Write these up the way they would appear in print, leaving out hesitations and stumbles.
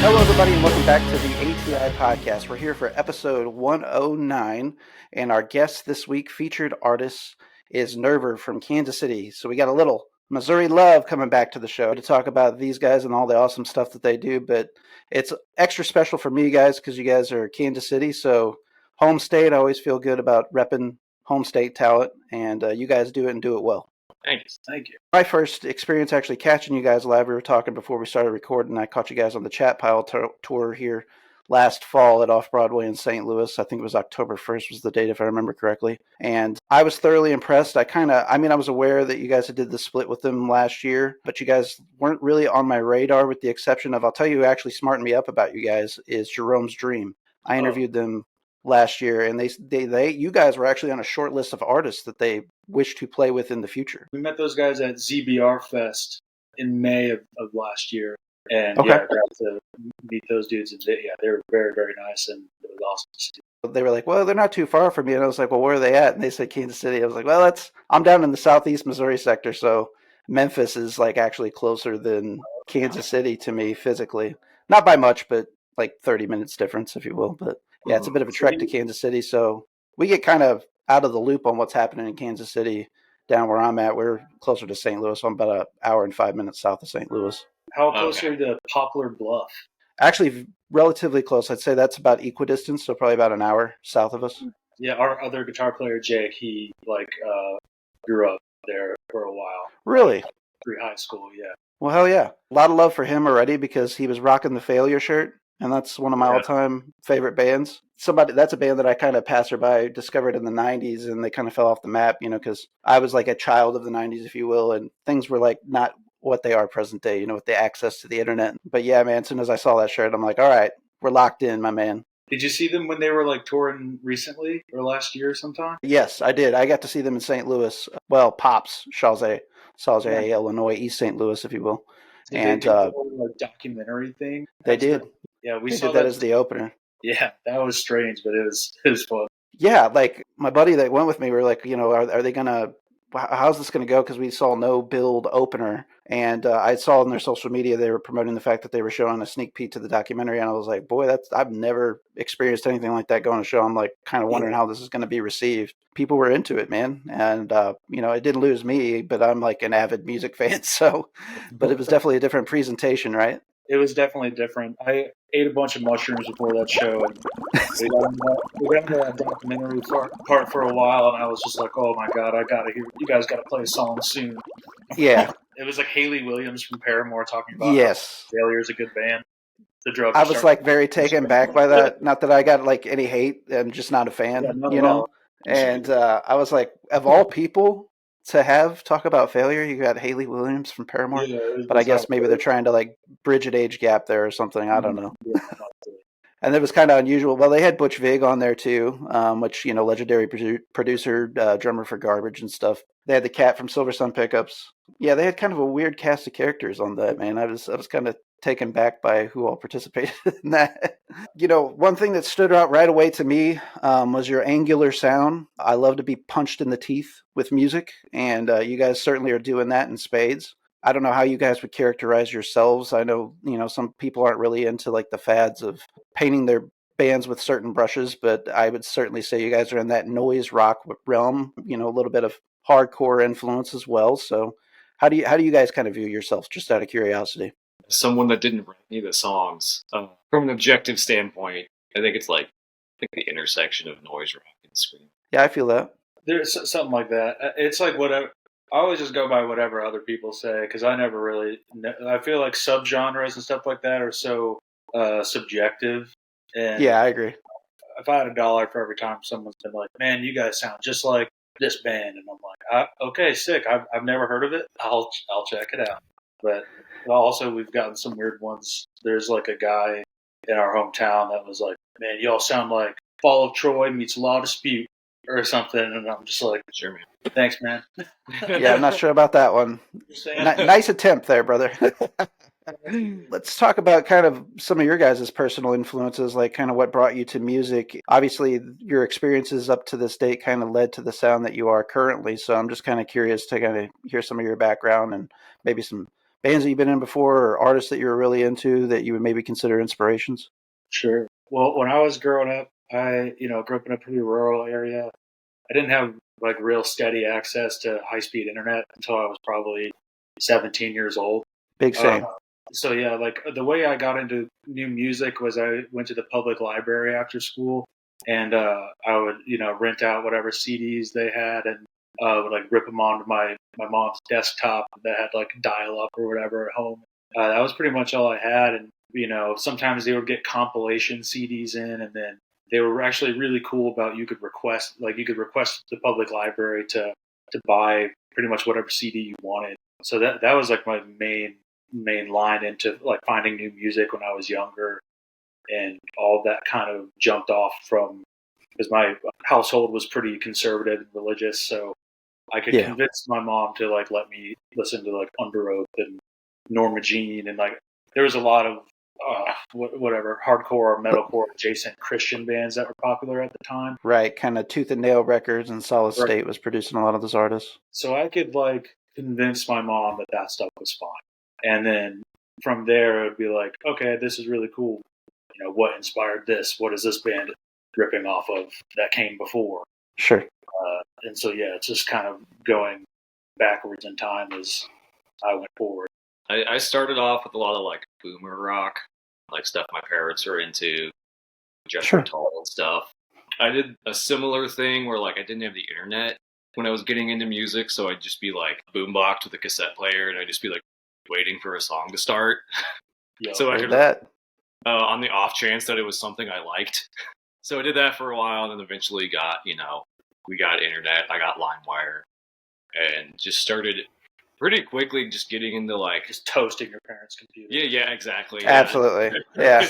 Hello, everybody, and welcome back to the ATI podcast. We're here for episode 109, and our guest this week, featured artist, is NERVER from Kansas City. So we got a little Missouri love coming back to the show to talk about these guys and all the awesome stuff that they do. But it's extra special for me, guys, because you guys are Kansas City. So home state, I always feel good about repping home state talent, and you guys do it and do it well. Thank you. My first experience actually catching you guys live, we were talking before we started recording. I caught you guys on the Chat Pile tour here last fall at Off Broadway in St. Louis. I think it was October 1st was the date, if I remember correctly. And I was thoroughly impressed. I was aware that you guys had did the split with them last year, but you guys weren't really on my radar, with the exception of, I'll tell you who actually smartened me up about you guys, is Jerome's Dream. I interviewed them last year, and you guys were actually on a short list of artists that they wish to play with in the future. We met those guys at ZBR Fest in May of last year, and Okay. I got to meet those dudes, and they were very, very nice, and it was awesome to see. They were like, well, they're not too far from me, and I was like, well, where are they at? And they said Kansas City. I was like, well, I'm down in the southeast Missouri sector, so Memphis is like actually closer than Kansas City to me physically. Not by much, but like 30 minutes difference, if you will. But yeah, it's a bit of a trek to Kansas City, so we get kind of out of the loop on what's happening in Kansas City down where I'm at. We're closer to St. Louis. I'm about an hour and 5 minutes south of St. Louis. How close are you to Poplar Bluff? Actually, relatively close. I'd say that's about equidistant, so probably about an hour south of us. Yeah, our other guitar player, Jake, he grew up there for a while. Really? Through high school, yeah. Well, hell yeah. A lot of love for him already, because he was rocking the Failure shirt, and that's one of my all-time favorite bands. That's a band that I kind of passerby discovered in the 90s, and they kind of fell off the map, because I was like a child of the 90s, if you will, and things were like not what they are present day, with the access to the internet. But yeah, man, as soon as I saw that shirt, I'm like, all right, we're locked in, my man. Did you see them when they were like touring recently or last year sometime? Yes, I did. I got to see them in St. Louis. Well, Pops, Chauze, Illinois, East St. Louis, if you will. Did and they do the whole documentary thing? They did. Yeah, we saw that as the opener. Yeah, that was strange, but it was fun. Yeah, like my buddy that went with me, we were like, are they gonna? How's this going to go? Because we saw no build opener. And I saw on their social media they were promoting the fact that they were showing a sneak peek to the documentary. And I was like, boy, I've never experienced anything like that going to show. I'm like kind of wondering how this is going to be received. People were into it, man. And, it didn't lose me, but I'm like an avid music fan. So, but it was definitely a different presentation, right? It was definitely different. I ate a bunch of mushrooms before that show, and we got into that documentary part for a while, and I was just like, oh my God, I gotta hear, you guys gotta play a song soon. Yeah. It was like Haley Williams from Paramore talking about Failure is a good band. The drugs. I was like very taken back by that. Not that I got like any hate. I'm just not a fan, And I was like, of all people to talk about Failure, you got Haley Williams from Paramore. But I guess maybe they're trying to like bridge an age gap there or something. I don't know. And it was kind of unusual. Well, they had Butch Vig on there too, which, legendary producer, drummer for Garbage and stuff. They had the cat from Silver Sun Pickups. Yeah, they had kind of a weird cast of characters on that, man. I was kind of taken back by who all participated in that. One thing that stood out right away to me was your angular sound. I love to be punched in the teeth with music, and you guys certainly are doing that in spades. I don't know how you guys would characterize yourselves. I know, some people aren't really into like the fads of painting their bands with certain brushes, but I would certainly say you guys are in that noise rock realm, a little bit of hardcore influence as well. So how do you guys kind of view yourselves, just out of curiosity? Someone that didn't write any of the songs, from an objective standpoint, I think it's the intersection of noise rock and scream. Yeah, I feel that. There's something like that. It's like whatever. I always just go by whatever other people say, because I never really. I feel like subgenres and stuff like that are so subjective. And Yeah, I agree. if I had $1 for every time someone's been like, "Man, you guys sound just like this band," and I'm like, "Okay, sick. I've never heard of it. I'll check it out." But also, we've gotten some weird ones. There's like a guy in our hometown that was like, "Man, y'all sound like Fall of Troy meets Law Dispute or something," and I'm just like, Sure, man. "Thanks, man." Yeah, I'm not sure about that one. Nice attempt there, brother. Let's talk about kind of some of your guys' personal influences, like kind of what brought you to music. Obviously, your experiences up to this date kind of led to the sound that you are currently. So I'm just kind of curious to kind of hear some of your background and maybe some bands that you've been in before or artists that you were really into that you would maybe consider inspirations. Sure. Well, when I was growing up, I grew up in a pretty rural area. I didn't have like real steady access to high speed internet until I was probably 17 years old. Big same. So yeah, like the way I got into new music was I went to the public library after school, and I would rent out whatever CDs they had, and would like rip them onto my mom's desktop that had like dial up or whatever at home. That was pretty much all I had, and sometimes they would get compilation CDs in, and then they were actually really cool about you could request the public library to buy pretty much whatever CD you wanted. So that was like my main line into like finding new music when I was younger, and all that kind of jumped off from because my household was pretty conservative and religious, so I could convince my mom to like let me listen to like Under Oath and Norma Jean, and like there was a lot of whatever hardcore or metalcore adjacent Christian bands that were popular at the time. Right, kind of Tooth and Nail Records and Solid State was producing a lot of those artists. So I could like convince my mom that stuff was fine. And then from there, it would be like, okay, this is really cool. What inspired this? What is this band ripping off of that came before? Sure. And so, yeah, it's just kind of going backwards in time as I went forward. I started off with a lot of like boomer rock, like stuff my parents were into, Jethro Tull and stuff. I did a similar thing where like I didn't have the internet when I was getting into music, so I'd just be like boomboxed with a cassette player, and I'd just be like waiting for a song to start. So I could on the off chance that it was something I liked. So I did that for a while, and then eventually we got internet. I got LimeWire, and just started pretty quickly just getting into like just toasting your parents' computer. Yeah, exactly. Absolutely. Yeah.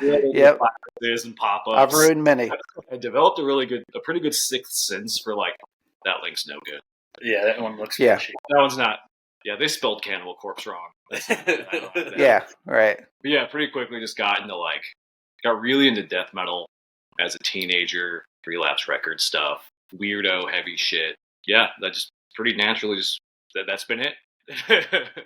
Yep. And pop-ups. I've ruined many. I developed a pretty good sixth sense for like that link's no good. Yeah, that one looks fishy. That one's not. Yeah, they spelled Cannibal Corpse wrong. Yeah, right. But yeah, pretty quickly just got really into death metal as a teenager, Relapse Records stuff, weirdo heavy shit. Yeah, that just pretty naturally that's been it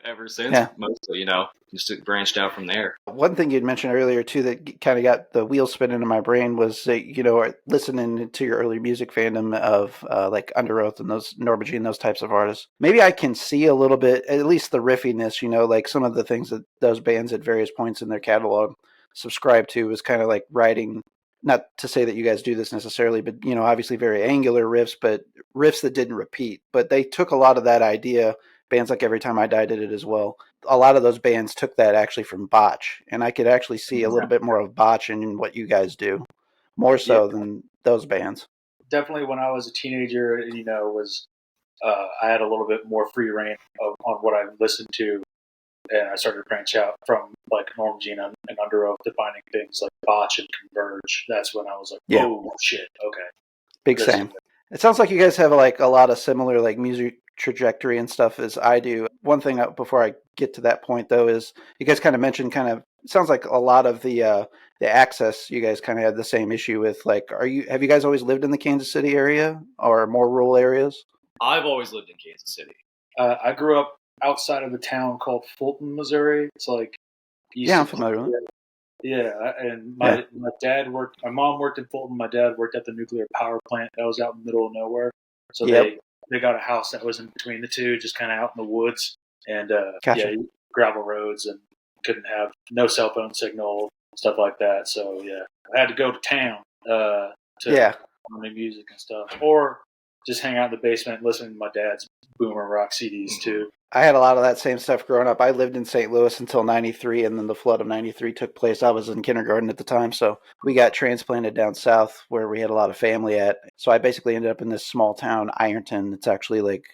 ever since. Yeah. Mostly, just branched out from there. One thing you'd mentioned earlier too that kind of got the wheels spinning in my brain was listening to your early music fandom of like Under Oath and those Norma Jean, those types of artists. Maybe I can see a little bit, at least the riffiness, like some of the things that those bands at various points in their catalog subscribe to was kind of like writing. Not to say that you guys do this necessarily, but obviously very angular riffs, but riffs that didn't repeat. But they took a lot of that idea. Bands like Every Time I Die did it as well. A lot of those bands took that actually from Botch, and I could actually see a little bit more of Botch in what you guys do, more so than those bands. Definitely, when I was a teenager, I had a little bit more free reign on what I listened to, and I started to branch out from like Norma Jean and Under Oath, defining things like Botch and Converge. That's when I was like, oh shit, okay. Big same. It sounds like you guys have like a lot of similar like music trajectory and stuff as I do. One thing before I get to that point though is you guys kind of mentioned it sounds like a lot of the access you guys kind of had the same issue with. Like, have you guys always lived in the Kansas City area or more rural areas? I've always lived in Kansas City. I grew up outside of a town called Fulton, Missouri. It's like I'm familiar with it. Yeah, and my mom worked in Fulton. My dad worked at the nuclear power plant that was out in the middle of nowhere. So they got a house that was in between the two, just kind of out in the woods, and gravel roads, and couldn't have no cell phone signal, stuff like that. So I had to go to town to make music and stuff, or just hang out in the basement listening to my dad's boomer rock CDs too. I had a lot of that same stuff growing up. I lived in St. Louis until 93, and then the flood of 93 took place. I was in kindergarten at the time, so we got transplanted down south where we had a lot of family at. So I basically ended up in this small town, Ironton. It's actually like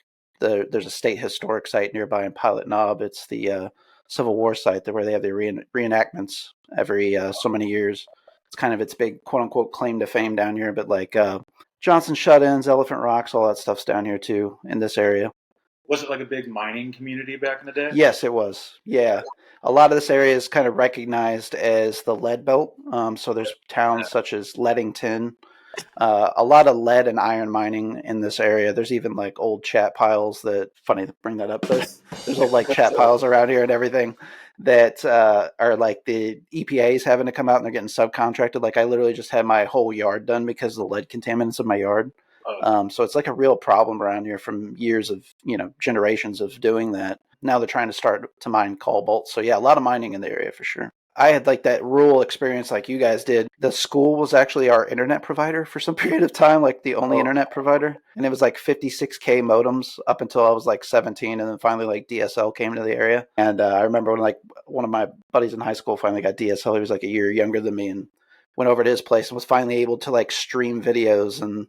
there's a state historic site nearby in Pilot Knob. It's the Civil War site where they have the reenactments every so many years. It's kind of its big quote-unquote claim to fame down here, but like Johnson Shut-ins, Elephant Rocks, all that stuff's down here too in this area. Was it like a big mining community back in the day? Yes, it was. Yeah. A lot of this area is kind of recognized as the lead belt. So there's towns such as Leadington, a lot of lead and iron mining in this area. There's even like old chat piles that, funny to bring that up, but there's old like chat piles around here and everything that are like the EPA's having to come out and they're getting subcontracted. Like I literally just had my whole yard done because of the lead contaminants in my yard. So it's like a real problem around here from years of, generations of doing that. Now they're trying to start to mine cobalt. So yeah, a lot of mining in the area for sure. I had like that rural experience like you guys did. The school was actually our internet provider for some period of time, like the only internet provider. And it was like 56K modems up until I was like 17. And then finally like DSL came to the area. And I remember when like one of my buddies in high school finally got DSL. He was like a year younger than me and went over to his place and was finally able to like stream videos and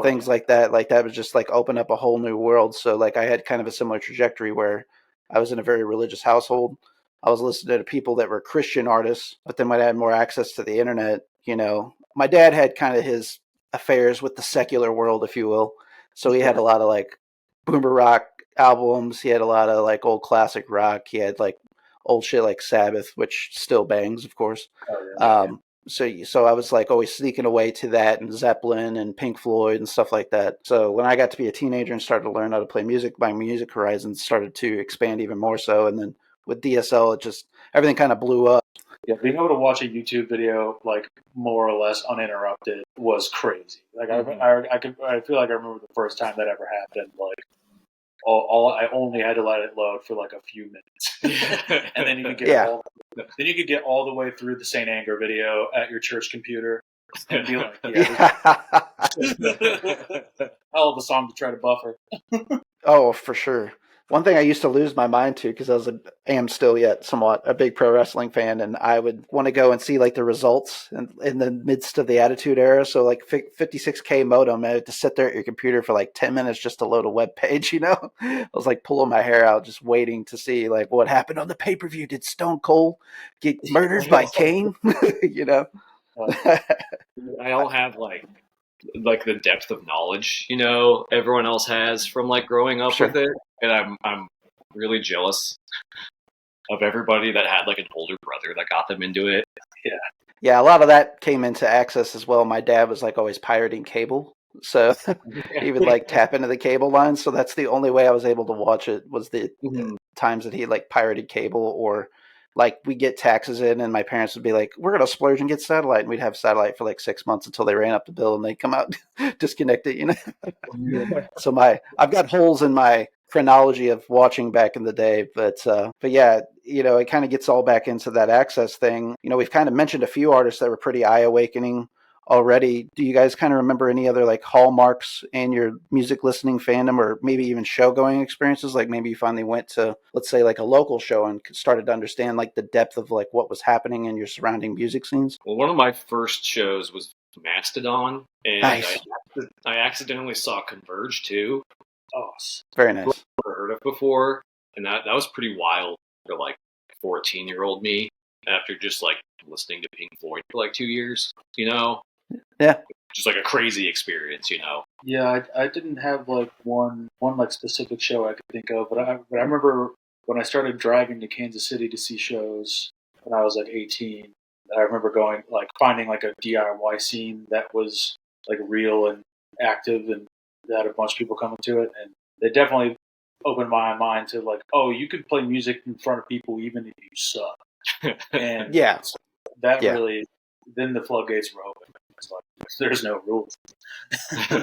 things like that. Like that was just like open up a whole new world. So like I had kind of a similar trajectory where I was in a very religious household. I was listening to people that were Christian artists, but then when I had more access to the internet, my dad had kind of his affairs with the secular world, if you will. So he had a lot of like boomer rock albums. He had a lot of like old classic rock. He had like old shit like Sabbath, which still bangs, of course. So I was like always sneaking away to that and Zeppelin and Pink Floyd and stuff like that. So when I got to be a teenager and started to learn how to play music, my music horizons started to expand even more so. And then with DSL, it just everything kind of blew up. Yeah, being able to watch a YouTube video like more or less uninterrupted was crazy. Like I feel like I remember the first time that ever happened. Like I only had to let it load for like a few minutes, and then you could get all the way through the Saint Anger video at your church computer and be like, hell of a song to try to buffer. Oh, for sure. One thing I used to lose my mind to because I am still yet somewhat a big pro wrestling fan, and I would want to go and see like the results in the midst of the Attitude Era. So like 56K modem, I had to sit there at your computer for like 10 minutes just to load a web page. I was like pulling my hair out, just waiting to see like what happened on the pay-per-view. Did Stone Cold get murdered by Kane? I don't have like the depth of knowledge everyone else has from like growing up with it, and I'm really jealous of everybody that had like an older brother that got them into it. Yeah, a lot of that came into access as well. My dad was like always pirating cable, so he would like tap into the cable line. So that's the only way I was able to watch it was the times that he like pirated cable, or like we get taxes in and my parents would be like, we're going to splurge and get satellite. And we'd have satellite for like 6 months until they ran up the bill and they'd come out, disconnect it, So I've got holes in my chronology of watching back in the day, but yeah, it kind of gets all back into that access thing. We've kind of mentioned a few artists that were pretty eye-awakening already. Do you guys kind of remember any other like hallmarks in your music listening fandom, or maybe even show going experiences? Like maybe you finally went to, let's say, like a local show and started to understand like the depth of like what was happening in your surrounding music scenes? Well, one of my first shows was Mastodon, and nice. I accidentally saw Converge too. Oh, very nice. Never heard of before, and that was pretty wild for like 14-year-old me after just like listening to Pink Floyd for like 2 years. Yeah. Just like a crazy experience, Yeah, I didn't have like one like specific show I could think of, but I remember when I started driving to Kansas City to see shows when I was like 18. I remember going like finding like a DIY scene that was like real and active, and that had a bunch of people coming to it, and they definitely opened my mind to like, oh, you could play music in front of people even if you suck. And really, then the floodgates were open. It's like, there's no rules.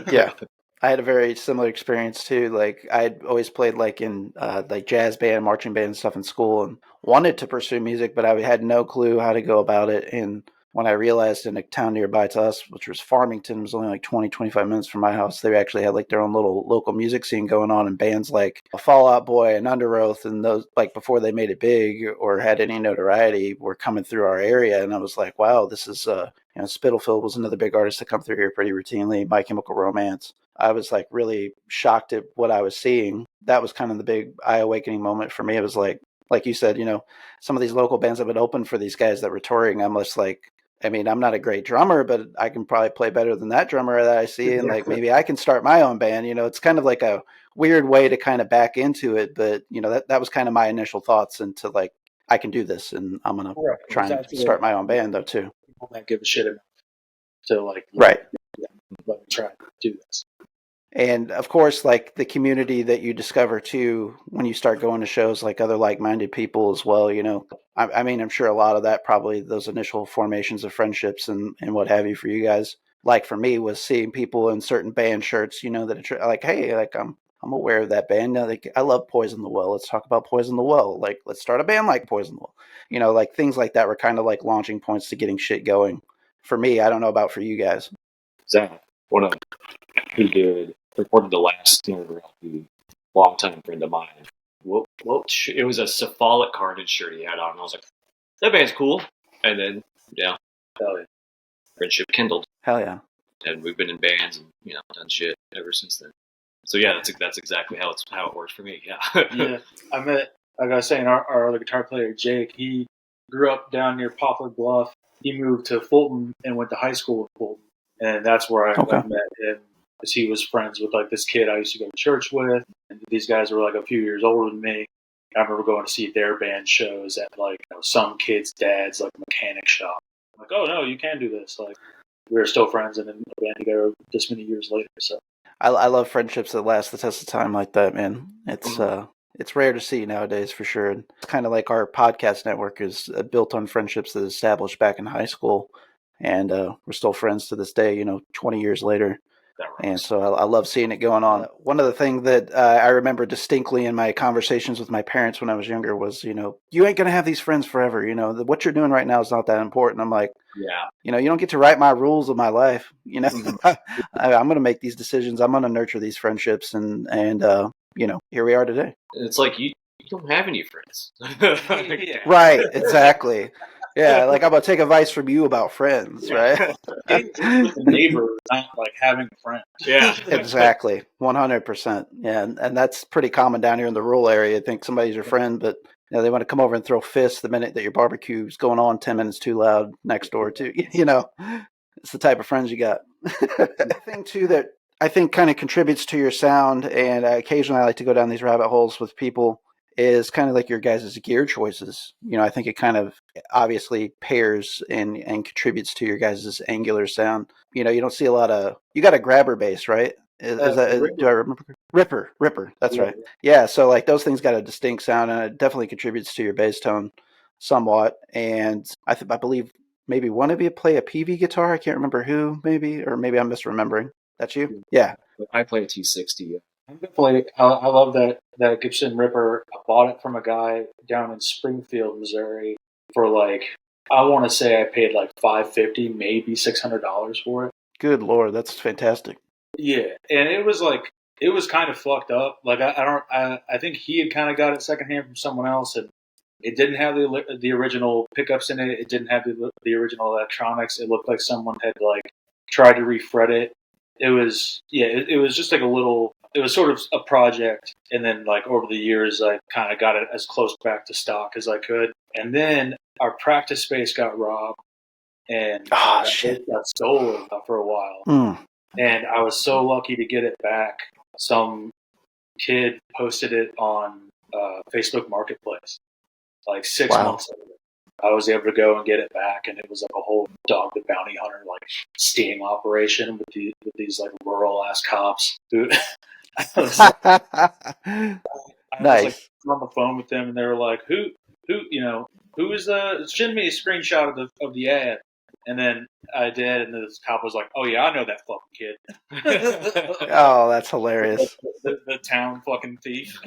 Yeah. I had a very similar experience too. Like I'd always played like in like jazz band, marching band and stuff in school, and wanted to pursue music, but I had no clue how to go about it. And when I realized in a town nearby to us, which was Farmington, was only like 20, 25 minutes from my house, they actually had like their own little local music scene going on, and bands like Fall Out Boy and Underoath and those, like before they made it big or had any notoriety, were coming through our area. And I was like, wow, this is, Spitalfield was another big artist to come through here pretty routinely, My Chemical Romance. I was like really shocked at what I was seeing. That was kind of the big eye-awakening moment for me. It was like you said, some of these local bands have been open for these guys that were touring. I'm just like, I mean, I'm not a great drummer, but I can probably play better than that drummer that I see. And like, maybe I can start my own band. It's kind of like a weird way to kind of back into it. But, that was kind of my initial thoughts into like, I can do this, and I'm going to try and start my own band though, too. People that give a shit enough to like, right. Let me try to do this. And of course, like the community that you discover too, when you start going to shows, like other like-minded people as well, I mean, I'm sure a lot of that, probably those initial formations of friendships and what have you for you guys, like for me, was seeing people in certain band shirts, that are like, hey, like I'm aware of that band. Like, I love Poison the Well. Let's talk about Poison the Well. Like, let's start a band like Poison the Well. Like things like that were kind of like launching points to getting shit going. For me, I don't know about for you guys. Zach, one of who did recorded the last NERVER LP, longtime friend of mine. Well, it was a cephalic carnage shirt he had on. And I was like, that band's cool. And then, friendship kindled. Hell yeah. And we've been in bands and, done shit ever since then. So yeah, that's exactly how it works for me. Yeah. Yeah. I met, like I was saying, our other guitar player, Jake, he grew up down near Poplar Bluff. He moved to Fulton and went to high school in Fulton. And that's where I met him. Because he was friends with like this kid I used to go to church with, and these guys were like a few years older than me. I remember going to see their band shows at like some kid's dad's like mechanic shop. I'm like, oh no, you can do this. Like, we were still friends, and then a band together this many years later. So I love friendships that last the test of time like that, man. It's rare to see nowadays for sure. It's kind of like our podcast network is built on friendships that established back in high school, and we're still friends to this day. 20 years later. And so I love seeing it going on. One of the things that I remember distinctly in my conversations with my parents when I was younger was, you ain't going to have these friends forever. What you're doing right now is not that important. I'm like, yeah, you don't get to write my rules of my life. I'm going to make these decisions. I'm going to nurture these friendships. And here we are today. It's like you don't have any friends. Right. Exactly. Yeah, like I'm gonna take advice from you about friends, right? With the neighbor, not like having friends. Yeah, exactly, 100%. Yeah, and that's pretty common down here in the rural area. I think somebody's your friend, but they want to come over and throw fists the minute that your barbecue's going on 10 minutes too loud next door too. It's the type of friends you got. The thing too that I think kind of contributes to your sound, and occasionally I like to go down these rabbit holes with people, is kind of like your guys' gear choices. I think it kind of obviously pairs and contributes to your guys' angular sound. You don't see a lot of, you got a grabber bass, right? Is that, do I remember? Ripper. That's right. Yeah. So like those things got a distinct sound, and it definitely contributes to your bass tone somewhat. And I believe maybe one of you play a PV guitar. I can't remember who, or maybe I'm misremembering. That's you? Yeah. I play a T60. I love that Gibson Ripper. I bought it from a guy down in Springfield, Missouri, for like, I want to say I paid like $550, maybe $600 for it. Good Lord, that's fantastic. Yeah, and it was kind of fucked up. Like I think he had kind of got it secondhand from someone else, and it didn't have the original pickups in it. It didn't have the original electronics. It looked like someone had like tried to refret it. It was just like it was sort of a project, and then like over the years I kind of got it as close back to stock as I could. And then our practice space got robbed, and it got stolen for a while. And I was so lucky to get it back. Some kid posted it on Facebook Marketplace like 6 months later. I was able to go and get it back, and it was like a whole dog the bounty hunter like sting operation with these like rural ass cops. I was like, nice. On the phone with them, and they were like, "Who is the? Send me a screenshot of the ad." And then I did, and this cop was like, "Oh yeah, I know that fucking kid." Oh, that's hilarious. The town fucking thief.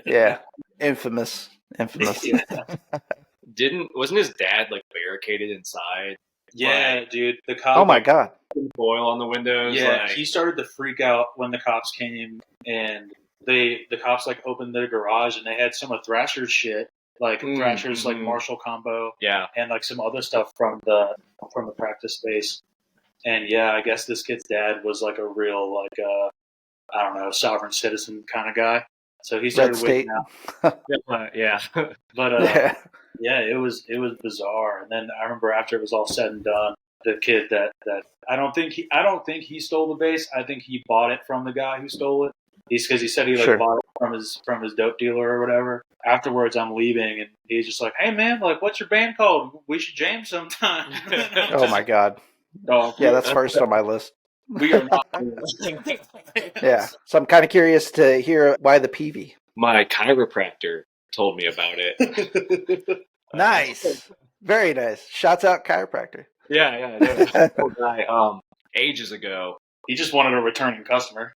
Yeah, infamous. Yeah. wasn't his dad like barricaded inside? Yeah, Like, dude. The cops. Oh my god. Foil on the windows. Yeah, like, he started to freak out when the cops came, and the cops like opened their garage and they had some of Thrasher's shit, like Thrasher's like Marshall combo, yeah, and like some other stuff from the practice space. And yeah, I guess this kid's dad was like a real like I don't know, sovereign citizen kind of guy. So he started waking out. yeah. But yeah, it was bizarre. And then I remember after it was all said and done, the kid that I don't think he stole the bass. I think he bought it from the guy who stole it. Because he said he like bought it from his dope dealer or whatever. Afterwards, I'm leaving, and he's just like, "Hey man, like, what's your band called? We should jam sometime." Oh my god. Oh, yeah, that's first on my list. We are not. Yeah, so I'm kind of curious to hear why the PV. My chiropractor told me about it. Nice, very nice. Shouts out chiropractor. Yeah. Poor guy. Ages ago, he just wanted a returning customer.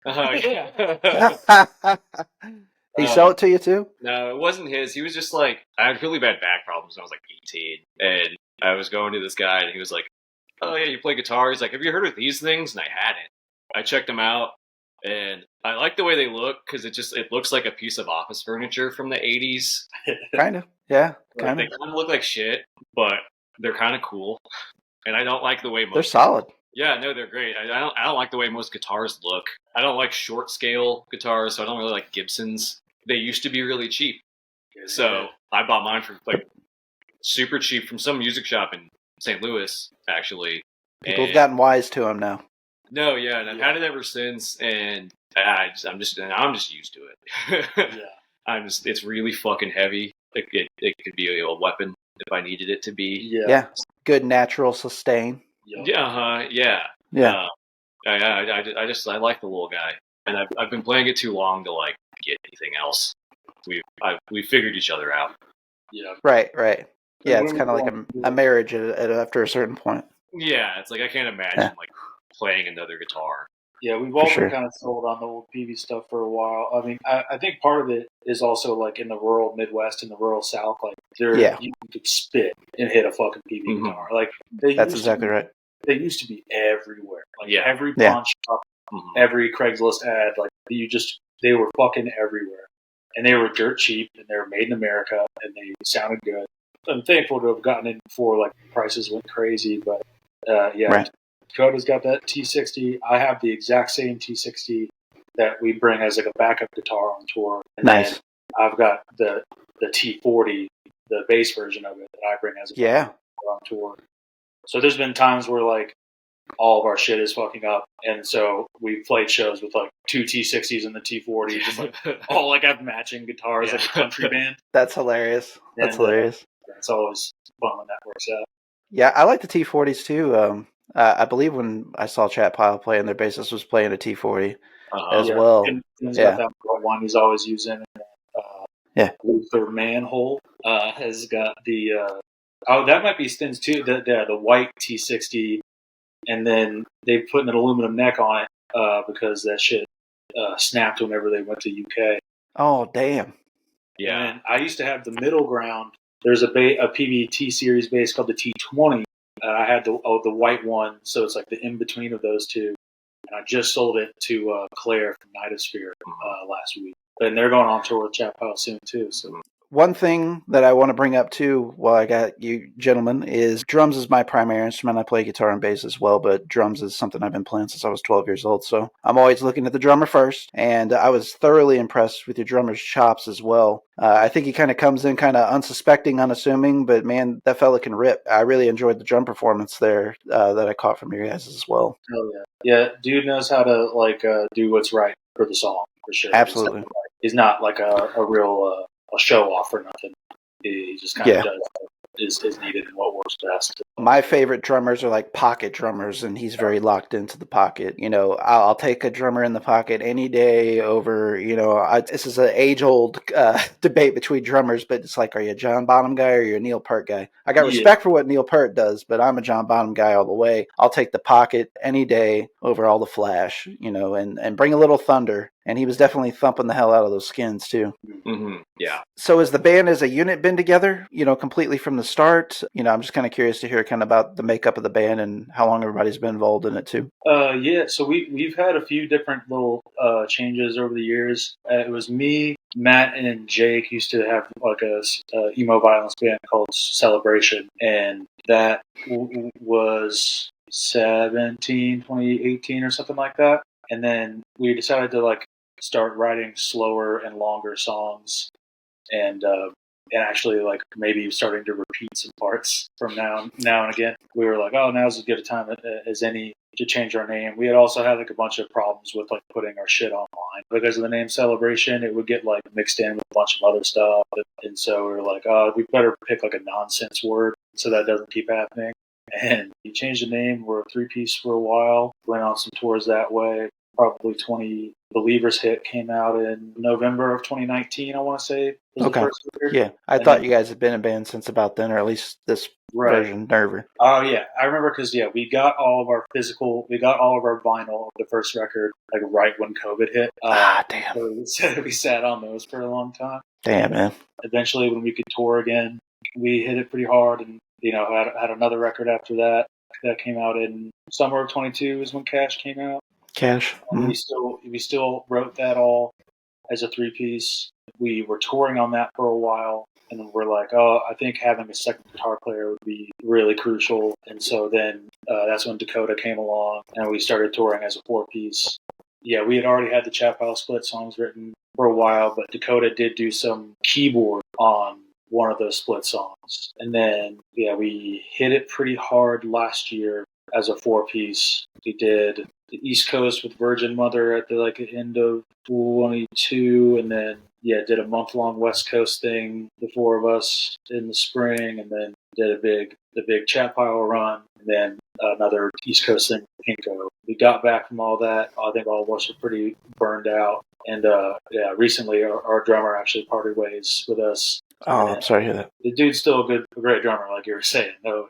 He sold it to you too? No, it wasn't his. He was just like, I had really bad back problems when I was like 18, and I was going to this guy, and he was like, "Oh yeah, you play guitar?" He's like, "Have you heard of these things?" And I hadn't. I checked them out, and I like the way they look because it looks like a piece of office furniture from the 80s. Kind of, yeah. They kind of look like shit, but they're kind of cool. And I don't like the way they're solid. Yeah, no, they're great. I don't like the way most guitars look. I don't like short scale guitars, so I don't really like Gibsons. They used to be really cheap, so I bought mine for like super cheap from some music shop in St. Louis, actually. People have gotten wise to them now. No, yeah, and I've had it ever since, and I'm just used to it. It's really fucking heavy. It could be a weapon if I needed it to be. Yeah. Good natural sustain. Yeah. I like the little guy, and I've been playing it too long to like get anything else. We figured each other out. Yeah. Right. Yeah, it's kind of like a marriage after a certain point. Yeah, it's like I can't imagine like playing another guitar. Yeah, we've all been kind of sold on the old PV stuff for a while. I mean, I think part of it is also like in the rural Midwest and the rural South, like you could spit and hit a fucking PV guitar. Like that's exactly right. They used to be everywhere. Like every pawn shop, every Craigslist ad, like they were fucking everywhere. And they were dirt cheap, and they were made in America, and they sounded good. I'm thankful to have gotten in before like prices went crazy, but Dakota's got that T60. I have the exact same T60 that we bring as like a backup guitar on tour. And then I've got the T40, the bass version of it that I bring as a backup guitar on tour. So there's been times where like all of our shit is fucking up, and so we played shows with like two T60s and the T40, just like all like have matching guitars like a country band. That's hilarious. That's hilarious. It's always fun when that works out. Yeah, I like the T40s too. I believe when I saw Chat Pile play, and their bassist was playing a T40 as well. He's got that one he's always using. Luther Manhole has got the. That might be Stin's too. The white T60, and then they put an aluminum neck on it because that shit snapped whenever they went to UK. Oh damn! Yeah, and I used to have the middle ground. There's a PVT series bass called the T20. I had the white one, so it's like the in between of those two. And I just sold it to Claire from Nightosphere last week, and they're going on tour with Chat Pile soon too. So. One thing that I want to bring up too, while I got you gentlemen, is drums is my primary instrument. I play guitar and bass as well, but drums is something I've been playing since I was 12 years old. So I'm always looking at the drummer first, and I was thoroughly impressed with your drummer's chops as well. I think he kind of comes in kind of unsuspecting, unassuming, but man, that fella can rip. I really enjoyed the drum performance there that I caught from your guys as well. Oh yeah, dude knows how to do what's right for the song for sure. Absolutely, he's not like a real. A show off or nothing. He just kind of does what is needed and what works best. My favorite drummers are like pocket drummers, and he's very locked into the pocket. You know, I'll take a drummer in the pocket any day over, this is an age-old debate between drummers, but it's like, are you a John Bonham guy or are you a Neil Peart guy? I got respect for what Neil Peart does, but I'm a John Bonham guy all the way. I'll take the pocket any day over all the flash, and bring a little thunder. and he was definitely thumping the hell out of those skins too. Mm-hmm. Yeah. So has the band as a unit been together, completely from the start? I'm just kind of curious to hear kind of about the makeup of the band and how long everybody's been involved in it too. Yeah, so we've had a few different little changes over the years. It was me, Matt, and Jake used to have like a emo violence band called Celebration, and that was 2018 or something like that. And then we decided to like start writing slower and longer songs, and actually like maybe starting to repeat some parts from now and again. We were like, oh, now's as good a time as any to change our name. We had also had like a bunch of problems with like putting our shit online because of the name Celebration. It would get like mixed in with a bunch of other stuff, and so we were like, oh, we better pick like a nonsense word so that doesn't keep happening. And we changed the name. We're a 3-piece for a while. Went on some tours that way. Probably 20 Believers Hit came out in November of 2019, I want to say. Was Okay. the first record. Yeah. I thought you guys had been a band since about then, or at least this version, NERVER. Oh, yeah. I remember because, we got all of our vinyl of the first record, like right when COVID hit. Damn. So we sat on those for a long time. Damn, man. Eventually, when we could tour again, we hit it pretty hard and, had another record after that. That came out in summer of 22 is when Cash came out. Cash. And we still wrote that all as a 3-piece. We were touring on that for a while, and then we're like, oh, I think having a second guitar player would be really crucial. And so then that's when Dakota came along, and we started touring as a 4-piece. Yeah, we had already had the Chappelle Split songs written for a while, but Dakota did do some keyboard on one of those Split songs. And then, we hit it pretty hard last year as a 4-piece. We did the East Coast with Virgin Mother at the end of 22, and then did a month-long West Coast thing, the 4 of us in the spring, and then did the big Chat Pile run, and then another East Coast thing with Pinko. We got back from all that. I think all of us were pretty burned out, and recently our drummer actually parted ways with us. Oh, I'm sorry to hear that. The dude's still a great drummer, like you were saying. But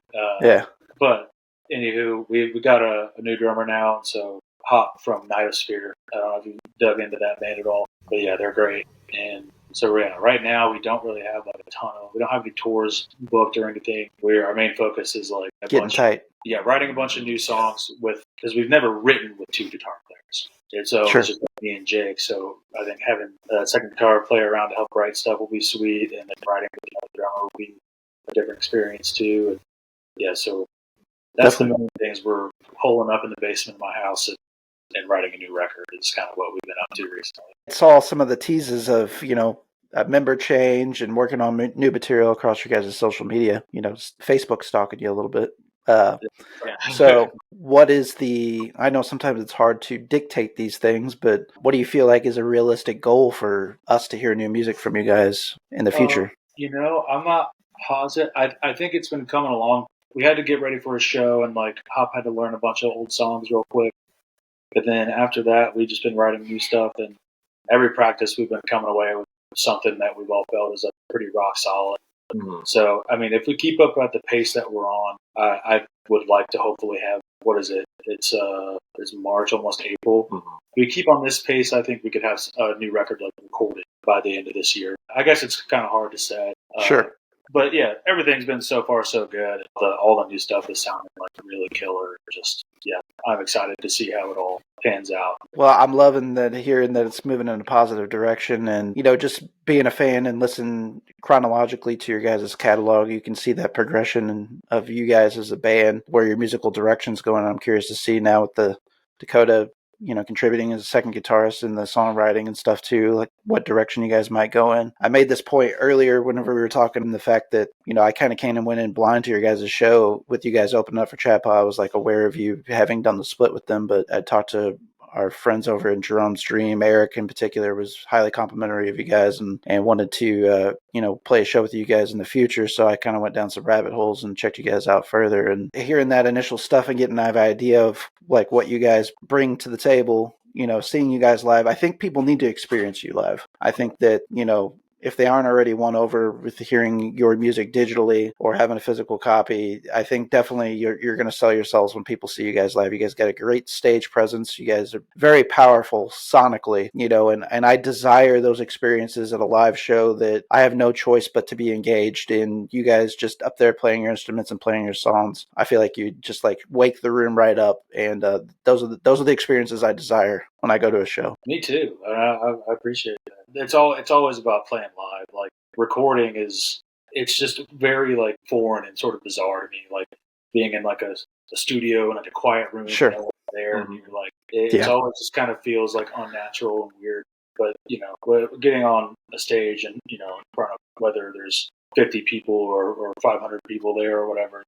anywho, we got a new drummer now, so Hop from Nightosphere. I don't know if you dug into that band at all, but they're great. And so right now we don't really have like a ton of. We don't have any tours booked or anything. Our main focus is like getting tight. Writing a bunch of new songs because we've never written with 2 guitar players. And so it's just me and Jake. So I think having a second guitar player around to help write stuff will be sweet, and then writing with another drummer will be a different experience too. And so that's the main things. We're holing up in the basement of my house and writing a new record is kind of what we've been up to recently. I saw some of the teases of, a member change and working on new material across your guys' social media, Facebook stalking you a little bit. So what is I know sometimes it's hard to dictate these things, but what do you feel like is a realistic goal for us to hear new music from you guys in the future? I'm not positive. I think it's been coming along. We had to get ready for a show, and Hop had to learn a bunch of old songs real quick. But then after that, we've just been writing new stuff, and every practice we've been coming away with something that we've all felt is pretty rock solid. Mm-hmm. So, if we keep up at the pace that we're on, I would like to hopefully have, what is it? It's March, almost April. Mm-hmm. If we keep on this pace, I think we could have a new record recorded by the end of this year. I guess it's kind of hard to say. Sure. But everything's been so far so good. All the new stuff is sounding really killer. I'm excited to see how it all pans out. Well, I'm loving hearing that it's moving in a positive direction, and just being a fan and listen chronologically to your guys' catalog, you can see that progression of you guys as a band, where your musical direction's going. I'm curious to see now with the Dakota, contributing as a second guitarist in the songwriting and stuff too, like what direction you guys might go in. I made this point earlier whenever we were talking, the fact that, I kind of came and went in blind to your guys' show with you guys opening up for Chapel. I was aware of you having done the split with them, but I talked to our friends over in Jerome's Dream. Eric in particular was highly complimentary of you guys and wanted to, play a show with you guys in the future. So I kind of went down some rabbit holes and checked you guys out further, and hearing that initial stuff and getting an idea of what you guys bring to the table, seeing you guys live. I think people need to experience you live. I think that, if they aren't already won over with hearing your music digitally or having a physical copy, I think definitely you're going to sell yourselves when people see you guys live. You guys got a great stage presence. You guys are very powerful sonically, and I desire those experiences at a live show that I have no choice but to be engaged in. You guys just up there playing your instruments and playing your songs. I feel like you just like wake the room right up, and those are the experiences I desire when I go to a show. Me too. I appreciate that. It's always about playing live. Like recording it's just very like foreign and sort of bizarre to me. Like being in like a studio and like a quiet room, Sure. There, and you're like it's always just kind of feels like unnatural and weird. But getting on a stage and in front of whether there's 50 people or 500 people there or whatever,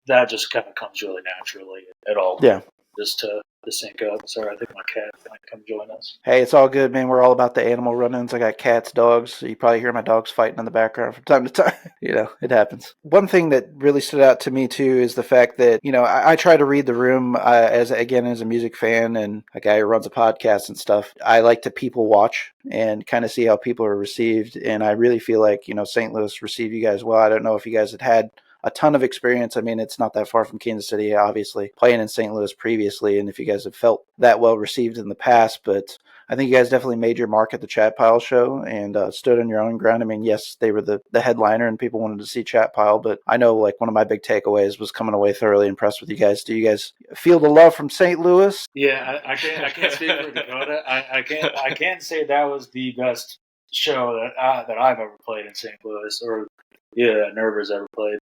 that just kind of comes really naturally at all. Yeah. Just to sync up. Sorry, I think my cat might come join us. Hey, it's all good, man. We're all about the animal run-ins. I got cats, dogs, so you probably hear my dogs fighting in the background from time to time. It happens. One thing that really stood out to me, too, is the fact that, I try to read the room as a music fan and a guy who runs a podcast and stuff. I like to people watch and kind of see how people are received, and I really feel like, St. Louis received you guys well. I don't know if you guys had a ton of experience. I mean, it's not that far from Kansas City, obviously, playing in St. Louis previously, and if you guys have felt that well received in the past, but I think you guys definitely made your mark at the Chat Pile show and stood on your own ground. I mean, yes, they were the headliner and people wanted to see Chat Pile, but I know like one of my big takeaways was coming away thoroughly impressed with you guys. Do you guys feel the love from St. Louis? Yeah, I can't speak for Dakota. I can't say that was the best show that I've ever played in St. Louis, or that NERVER's ever played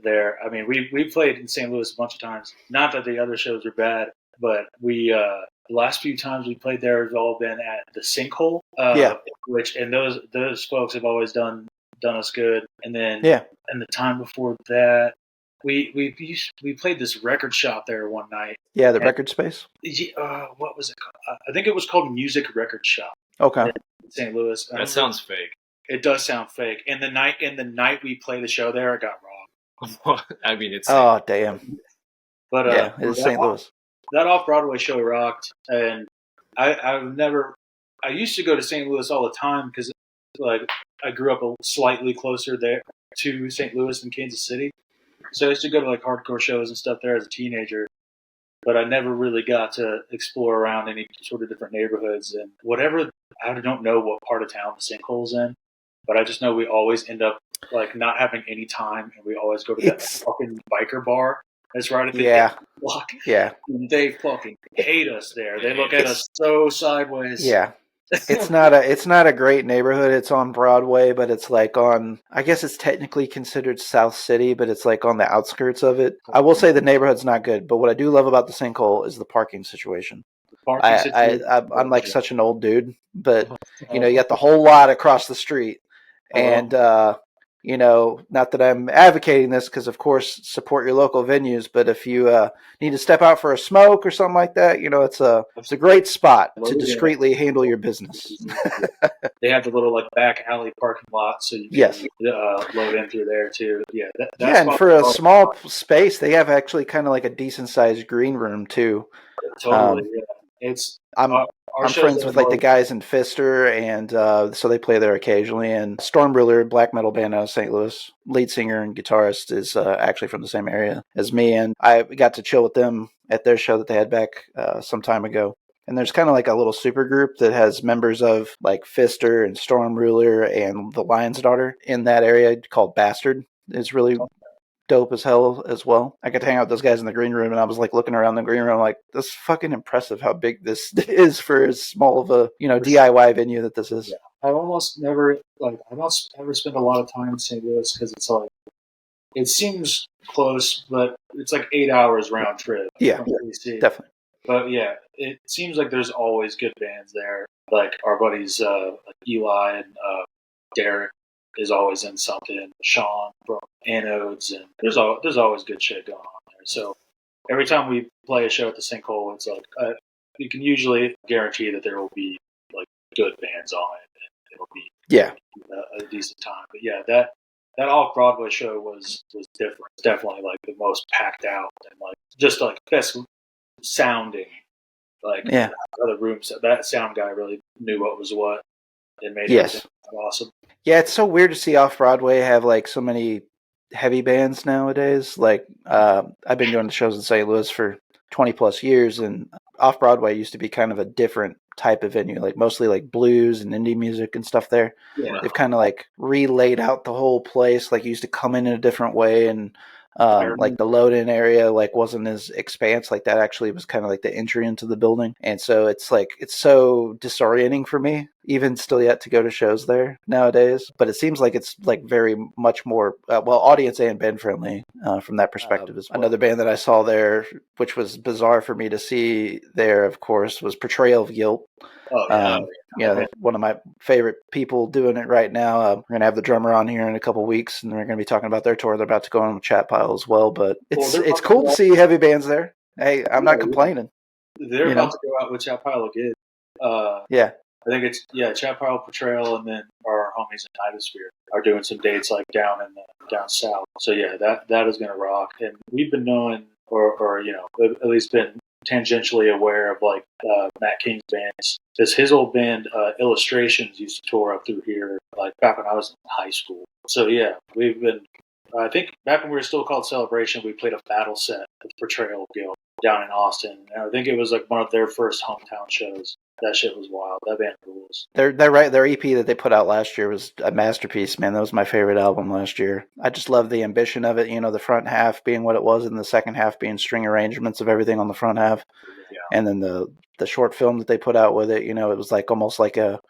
there. I mean, we played in St. Louis a bunch of times. Not that the other shows are bad, but the last few times we played there have all been at the Sinkhole. And those folks have always done us good. And then and the time before that, we played this record shop there one night. Yeah, the record space. What was it called? I think it was called Music Record Shop. Okay. In St. Louis. That sounds fake. It does sound fake. And the night we played the show there, it got wrong. I mean, it's oh damn. But it is St. Louis. That Off Broadway show rocked, and I used to go to St. Louis all the time because like I grew up slightly closer there to St. Louis than Kansas City, so I used to go to like hardcore shows and stuff there as a teenager. But I never really got to explore around any sort of different neighborhoods and whatever. I don't know what part of town the Sinkhole's in, but I just know we always end up like not having any time, and we always go to that fucking biker bar that's right at the block. Yeah. And they fucking hate us there. They look at us so sideways. Yeah. It's not a great neighborhood. It's on Broadway, but it's like I guess it's technically considered South City, but it's like on the outskirts of it. I will say the neighborhood's not good, but what I do love about the Sinkhole is the parking situation. I'm like such an old dude, but you got the whole lot across the street, and not that I'm advocating this because, of course, support your local venues. But if you need to step out for a smoke or something like that, it's a great spot to discreetly handle your business. They have the little like back alley parking lot, so you can load in through there too. Yeah, and for a small space, they have actually kind of like a decent sized green room too. Totally, I'm friends with like the guys in Fister, and so they play there occasionally. And Storm Ruler, black metal band out of St. Louis, lead singer and guitarist, is actually from the same area as me, and I got to chill with them at their show that they had back some time ago. And there's kind of like a little super group that has members of like Fister and Storm Ruler and the Lion's Daughter in that area called Bastard. It's really dope as hell as well. I got to hang out with those guys in the green room, and I was like looking around the green room like, this is fucking impressive how big this is for as small of a DIY venue that this is. I almost never spend a lot of time in St. Louis because it's like it seems close, but it's like 8 hours round trip. Yeah, from DC. Definitely. But yeah, it seems like there's always good bands there. Like our buddies like Eli and Derek is always in something. Sean from Anodes, and there's always good shit going on there. So every time we play a show at the Sinkhole, it's like you can usually guarantee that there will be like good bands on it, and it'll be a decent time. But yeah, that Off Broadway show was different. It's definitely like the most packed out and like just like best sounding. Like other rooms, that sound guy really knew what was what. it made Yes. it awesome. Yeah, it's so weird to see Off Broadway have like so many heavy bands nowadays. Like I've been doing the shows in St. Louis for 20 plus years, and Off Broadway used to be kind of a different type of venue, like mostly like blues and indie music and stuff there. Yeah. They've kind of like relaid out the whole place. Like you used to come in a different way, and like the load-in area like wasn't as expanse. Like that actually was kind of like the entry into the building, and so it's like it's so disorienting for me, even still yet to go to shows there nowadays. But it seems like it's like very much more well audience and band friendly from that perspective as well. Another band that I saw there, which was bizarre for me to see there, of course, was Portrayal of Guilt. Yeah, one of my favorite people doing it right now. We're going to have the drummer on here in a couple weeks, and we're going to be talking about their tour. They're about to go on with Chat Pile as well, but it's cool to see heavy bands there. Hey, I'm not complaining. They're about to go out with Chat Pile again. Yeah. I think it's Chat Pile, Portrayal, and then our homies in Nidosphere are doing some dates like down south. So yeah, that is going to rock. And we've been knowing, or at least been tangentially aware of like Matt King's bands, because his old band Illustrations used to tour up through here like back when I was in high school. So yeah, we've been. I think back when we were still called Celebration, we played a battle set with Portrayal Guild down in Austin. And I think it was like one of their first hometown shows. That shit was wild. That band rules. They're right. Their EP that they put out last year was a masterpiece, man. That was my favorite album last year. I just love the ambition of it. You know, the front half being what it was, and the second half being string arrangements of everything on the front half. Yeah. And then the short film that they put out with it. You know, it was like almost like a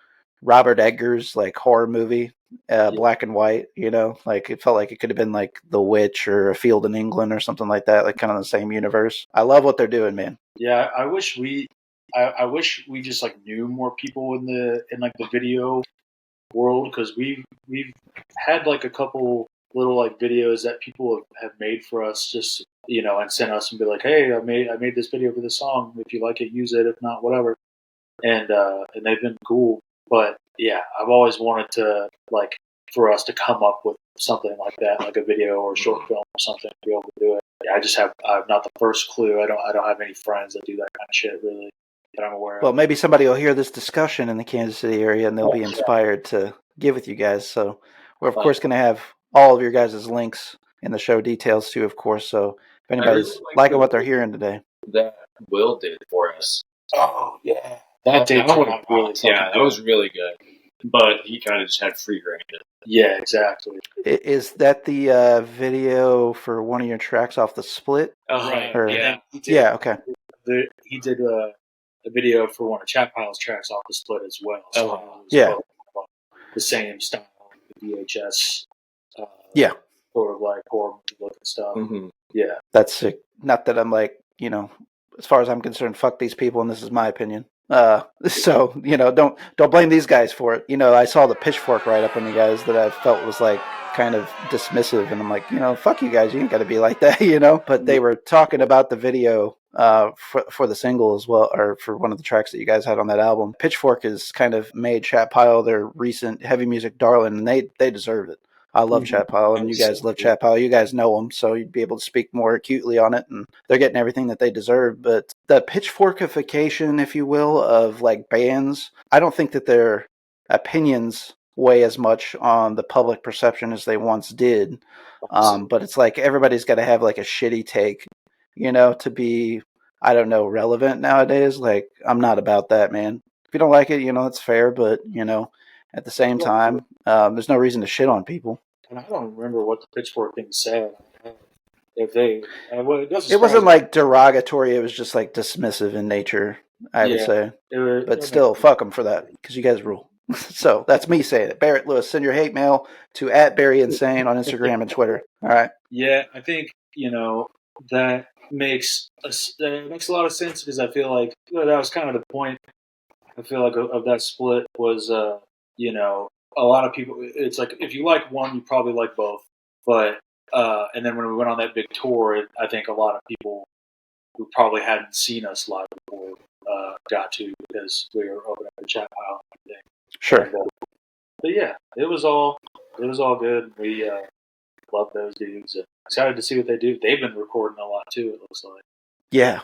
Robert Eggers like horror movie, black and white. You know, like it felt like it could have been like The Witch or A Field in England or something like that. Like kind of the same universe. I love what they're doing, man. Yeah, I wish we just like knew more people in like the video world, because we've had like a couple little like videos that people have made for us, just and sent us and be like, hey, I made this video for this song. If you like it, use it. If not, whatever. And they've been cool. But yeah, I've always wanted to like for us to come up with something like that, like a video or a short film or something, to be able to do it. I'm not the first clue. I don't have any friends that do that kind of shit really that I'm aware of. Well, maybe somebody will hear this discussion in the Kansas City area and they'll be inspired to give with you guys. So we're of course going to have all of your guys' links in the show details too, of course. So if anybody's liking what they're hearing today, that Will did for us. Oh yeah, that was really good. But he kind of just had free reign. Yeah, exactly. Is that the video for one of your tracks off the split? Right. Or, yeah. Okay. He did a video for one of Chat Pile's tracks off the split as well. So the same style, the VHS. Sort of like horror looking stuff. Mm-hmm. Yeah. That's sick. Not that I'm like, as far as I'm concerned, fuck these people, and this is my opinion. So don't blame these guys for it. I saw the Pitchfork write up on you guys that I felt was like kind of dismissive, and I'm like, fuck you guys, you ain't got to be like that, But they were talking about the video for the single as well, or for one of the tracks that you guys had on that album. Pitchfork has kind of made Chat Pile their recent heavy music darling, and they deserve it. I love Chat Pile, and you guys love Chat Pile. You guys know them, so you'd be able to speak more acutely on it, and they're getting everything that they deserve. But the pitchforkification, if you will, of like bands, I don't think that their opinions weigh as much on the public perception as they once did. But it's like everybody's got to have like a shitty take, to be, I don't know, relevant nowadays. Like, I'm not about that, man. If you don't like it, that's fair, but, at the same time, there's no reason to shit on people. And I don't remember what the Pitchfork thing said. It wasn't like derogatory. It was just like dismissive in nature, I would say. But still, fuck them for that, because you guys rule. So that's me saying it. Barrett Lewis, send your hate mail to @BarryInsane on Instagram and Twitter. All right. Yeah, I think that makes a lot of sense, because I feel like that was kind of the point. I feel like of that split was a lot of people. It's like if you like one, you probably like both. But and then when we went on that big tour, I think a lot of people who probably hadn't seen us live before got to, because we were opening the Chat Pile and everything. Sure. But yeah, it was all good. We love those dudes. And excited to see what they do. They've been recording a lot too, it looks like. Yeah.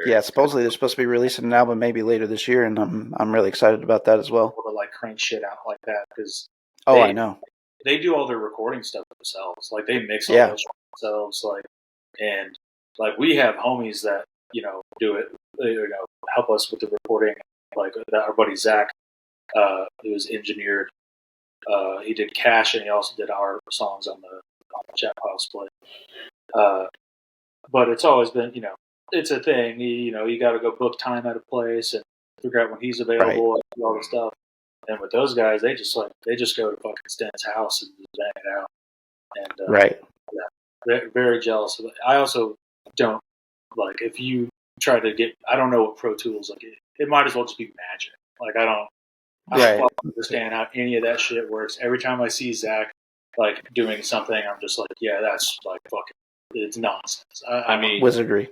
Yeah, supposedly they're supposed to be releasing an album maybe later this year, and I'm really excited about that as well. To like crank shit out like that because I know they do all their recording stuff themselves. Like they mix all those themselves. Like and like we have homies that do it. Help us with the recording. Like our buddy Zach, who was engineered. He did Cash, and he also did our songs on the Chat Pile split. But it's always been, it's a thing. You got to go book time at a place and figure out when he's available and do all the stuff. And with those guys, they just go to fucking Sten's house and just bang it out. And yeah, very jealous of it. I also don't like if you try to get. I don't know what Pro Tools like. It might as well just be Magic. Like I don't understand how any of that shit works. Every time I see Zach like doing something, I'm just like, yeah, that's like fucking. It's nonsense. I mean, wizardry.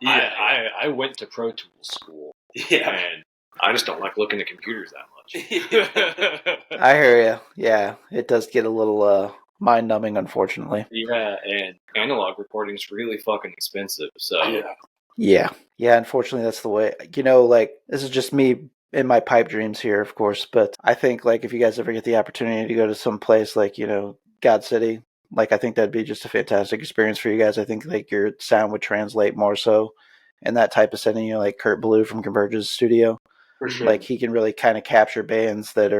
I went to Pro Tools school. Yeah. And I just don't like looking at computers that much. I hear you. Yeah, it does get a little mind-numbing, unfortunately. Yeah, and analog recording is really fucking expensive. So yeah. Unfortunately, that's the way. Like this is just me in my pipe dreams here, of course. But I think like if you guys ever get the opportunity to go to some place like God City. Like, I think that'd be just a fantastic experience for you guys. I think, like, your sound would translate more so in that type of setting. Like Kurt Ballou from Converge's studio. For sure. Like, he can really kind of capture bands that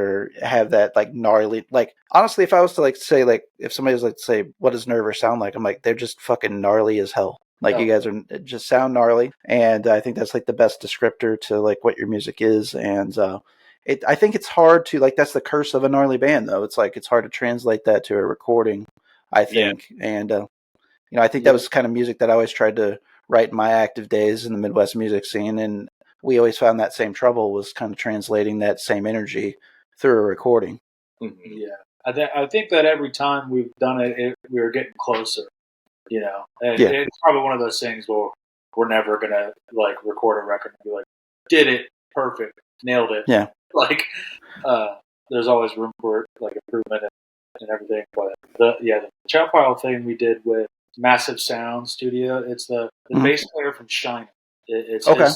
have that, like, gnarly... Like, honestly, if I was to, like, say, like, if somebody was, like, to say, what does NERVER sound like? I'm like, they're just fucking gnarly as hell. Like, you guys are just sound gnarly. And I think that's, like, the best descriptor to, like, what your music is. And I think it's hard to... Like, that's the curse of a gnarly band, though. It's, like, it's hard to translate that to a recording. I think, and I think that was kind of music that I always tried to write in my active days in the Midwest music scene, and we always found that same trouble was kind of translating that same energy through a recording. Mm-hmm. Yeah, I think that every time we've done it, we were getting closer, and it's probably one of those things where we're never gonna like record a record and be like, did it perfect, nailed it. Yeah, like there's always room for like improvement and everything, but the Chat Pile thing we did with Massive Sound Studio, it's the bass player from Shining. It's okay,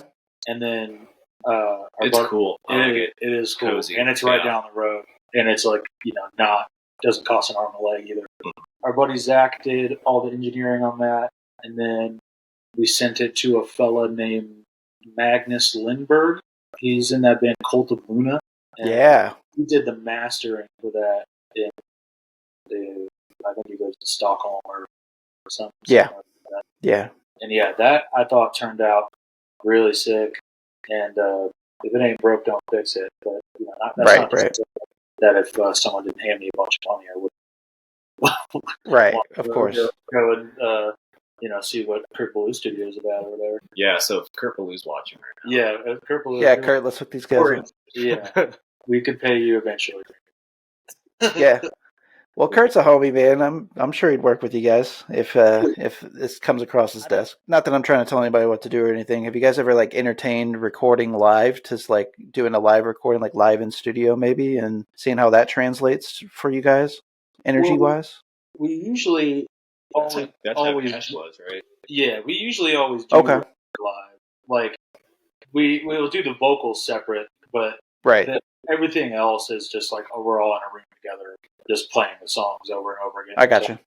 and then it's cool. It is cool, cozy. And it's right down the road, and it's like doesn't cost an arm and a leg either. Our buddy Zach did all the engineering on that, and then we sent it to a fella named Magnus Lindberg. He's in that band Cult of Luna. And he did the mastering for that. I think he goes to Stockholm or something. Yeah. Like that. Yeah. And that I thought turned out really sick. And if it ain't broke, don't fix it. But that's not that if someone didn't hand me a bunch of money, I would. Right. Of course. Go and see what Kurt Ballou Studio is about or whatever. Yeah. So if Kurt Ballou's watching right now. Yeah. Kurt Ballou. Yeah, Kurt. Let's hook these guys up. Yeah. We could pay you eventually. Yeah. Well, Kurt's a homie, man. I'm sure he'd work with you guys if this comes across his desk. Not that I'm trying to tell anybody what to do or anything. Have you guys ever like entertained recording live, just like doing a live recording, like live in studio maybe, and seeing how that translates for you guys, energy wise? We usually that's how Cash was, right? Yeah, we usually always do live. Like we'll do the vocals separate, but everything else is just like we're all in a room together, just playing the songs over and over again. I got you.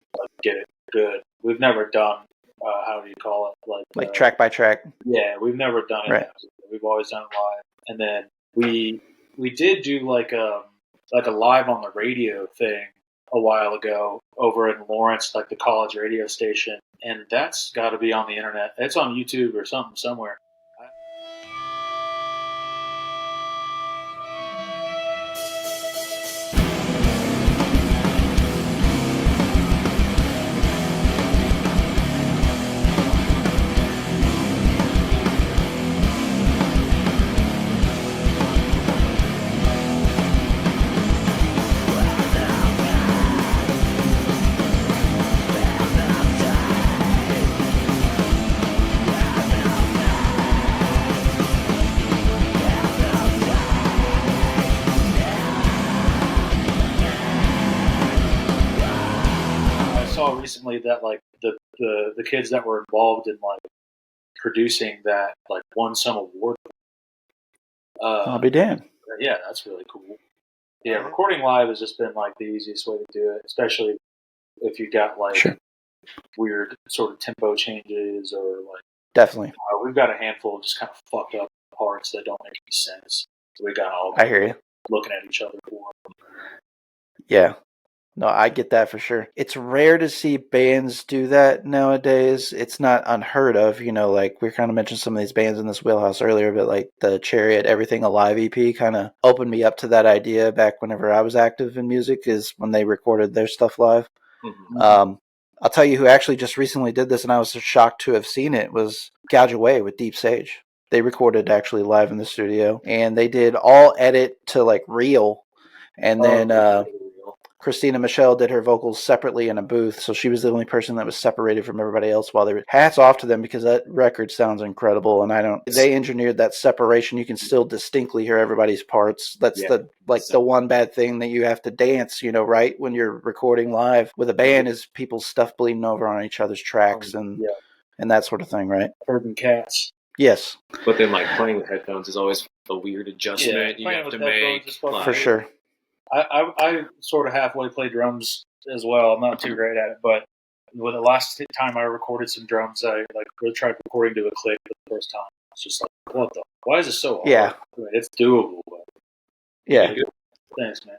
Get it good. We've never done how do you call it? Like track by track. Yeah, we've never done it. Right. We've always done it live, and then we did do like a live on the radio thing a while ago over in Lawrence, like the college radio station, and that's got to be on the internet. It's on YouTube or something somewhere. Recently that like the kids that were involved in like producing that like won some award. I'll be damned. Yeah, that's really cool. Yeah, recording live has just been like the easiest way to do it, especially if you got like weird sort of tempo changes or like. Definitely. We've got a handful of just kind of fucked up parts that don't make any sense. So we got all I hear you. looking at each other for them. Yeah. No, I get that for sure. It's rare to see bands do that nowadays. It's not unheard of, you know, like we kind of mentioned some of these bands in this wheelhouse earlier, but like the Chariot Everything Alive EP kind of opened me up to that idea back whenever I was active in music, is when they recorded their stuff live. Mm-hmm. I'll tell you who actually just recently did this, and I was so shocked to have seen it, was Gouge Away with Deep Sage. They recorded actually live in the studio, and they did all edit to like reel, and then Christina Michelle did her vocals separately in a booth, so she was the only person that was separated from everybody else while they were. Hats off to them, because that record sounds incredible, and they engineered that separation. You can still distinctly hear everybody's parts. That's the one bad thing that you have to dance, you know, right, when you're recording live with a band, is people's stuff bleeding over on each other's tracks and that sort of thing, right? Urban cats. Yes. But then like playing with headphones is always a weird adjustment you have to make. For sure. I sort of halfway play drums as well. I'm not too great at it, but when the last time I recorded some drums, I really tried recording to a click for the first time. It's just like, what the? Why is it so hard? Yeah. I mean, it's doable. But yeah. Thanks, man.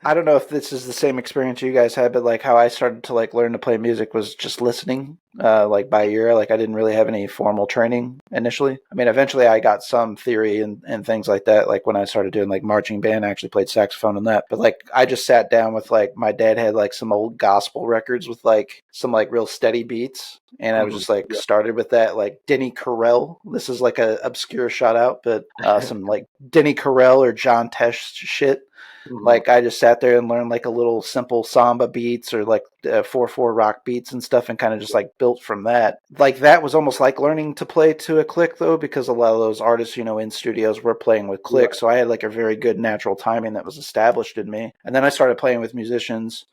I don't know if this is the same experience you guys had, but like how I started to like learn to play music was just listening, like by ear. Like I didn't really have any formal training initially. I mean, eventually I got some theory and things like that. Like when I started doing like marching band, I actually played saxophone in that. But like I just sat down with like, my dad had like some old gospel records with like some like real steady beats. And I was just like started with that, like Denny Carell. This is like a obscure shout out, but some like Denny Carell or John Tesh shit. Like I just sat there and learned like a little simple samba beats or like 4/4 rock beats and stuff, and kind of just like built from that. Like that was almost like learning to play to a click though, because a lot of those artists, you know, in studios were playing with clicks. So I had like a very good natural timing that was established in me. And then I started playing with musicians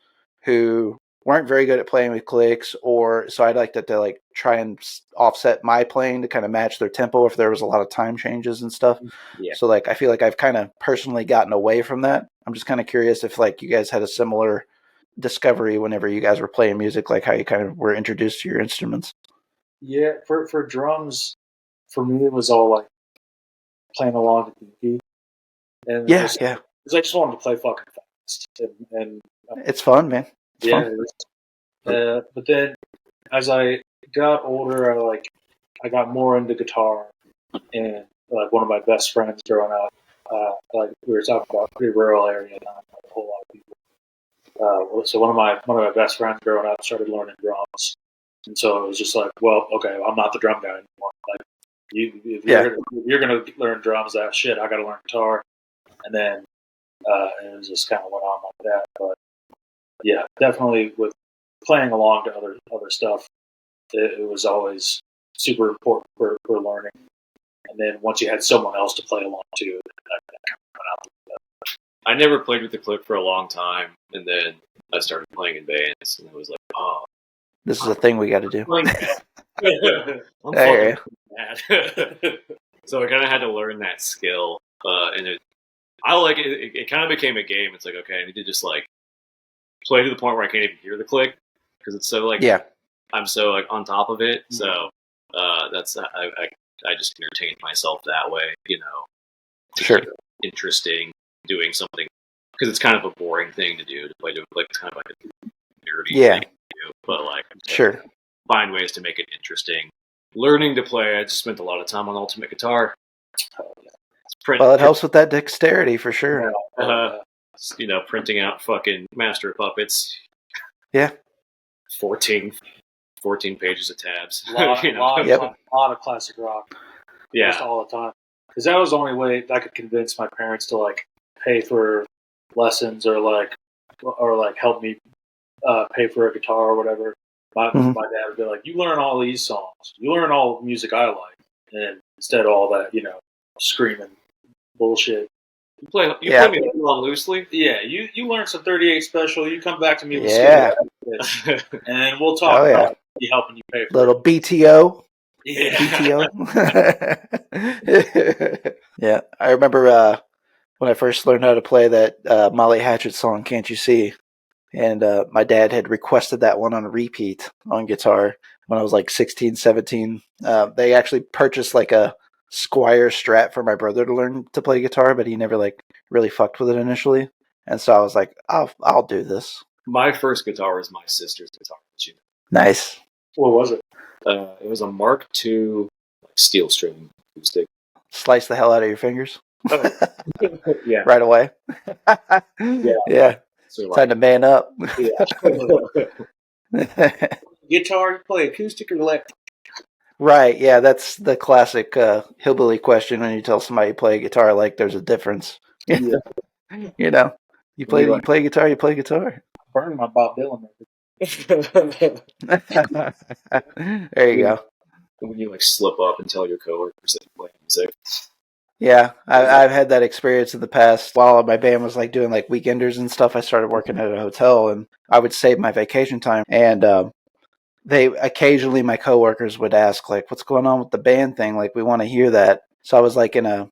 who weren't very good at playing with clicks, or so I'd like to like try and offset my playing to kind of match their tempo if there was a lot of time changes and stuff. Yeah. So like I feel like I've kind of personally gotten away from that. I'm just kind of curious if like you guys had a similar discovery whenever you guys were playing music, like how you kind of were introduced to your instruments. Yeah, for drums, for me it was all like playing along with the and because I just wanted to play fucking fast, and it's fun, man. It's fun. But then as I got older, I got more into guitar, and like one of my best friends growing up, like we were talking about, pretty rural area, not a whole lot of people. So one of my best friends growing up started learning drums, and so it was just like, well, okay, I'm not the drum guy anymore. Like if you're gonna learn drums, that shit, I got to learn guitar, and then it just kind of went on like that. But yeah, definitely with playing along to other stuff, it was always super important for learning. And then once you had someone else to play along to, that kind of went out. I never played with the click for a long time, and then I started playing in bands, and it was like, oh, this is a thing we got to do. I'm fucking mad. So I kind of had to learn that skill, and I like it. It kind of became a game. It's like, okay, I need to just like play to the point where I can't even hear the click, because it's so like, I'm so like on top of it. So that's I just entertained myself that way, you know. Sure. Interesting doing something, because it's kind of a boring thing to do, to play to, like, it's kind of like a nerdy thing to do, but like find ways to make it interesting. Learning to play, I just spent a lot of time on Ultimate Guitar. Well, it helps with that dexterity for sure. You know, printing out fucking Master of Puppets. Yeah. 14 pages of tabs. A lot of classic rock. Yeah. Just all the time. Because that was the only way I could convince my parents to like pay for lessons or help me pay for a guitar or whatever. My dad would be like, "You learn all these songs. You learn all the music I like," and instead of all that, you know, screaming bullshit. You play me along loosely. Yeah, you learn some 38 special. You come back to me with and we'll talk about Be helping you pay for little BTO. Yeah. BTO. Yeah, I remember when I first learned how to play that Molly Hatchet song, "Can't You See?" And my dad had requested that one on repeat on guitar when I was like 16, 17. They actually purchased like a Squire Strat for my brother to learn to play guitar, but he never like really fucked with it initially. And so I was like, I'll do this. My first guitar was my sister's guitar. Nice. What was it? It was a Mark II steel string acoustic. Slice the hell out of your fingers. Yeah. Right away. Yeah. So Time to man up. Guitar, you play acoustic or electric? Right, yeah, that's the classic hillbilly question when you tell somebody you play guitar, like there's a difference. Yeah. You know, you play guitar, you play guitar. Burn my Bob Dylan There you go. When you like slip up and tell your coworkers that you play music. Yeah, I've had that experience in the past. While my band was like doing like weekenders and stuff, I started working at a hotel, and I would save my vacation time. And they occasionally, my coworkers would ask like, "What's going on with the band thing? Like, we want to hear that." So I was like in a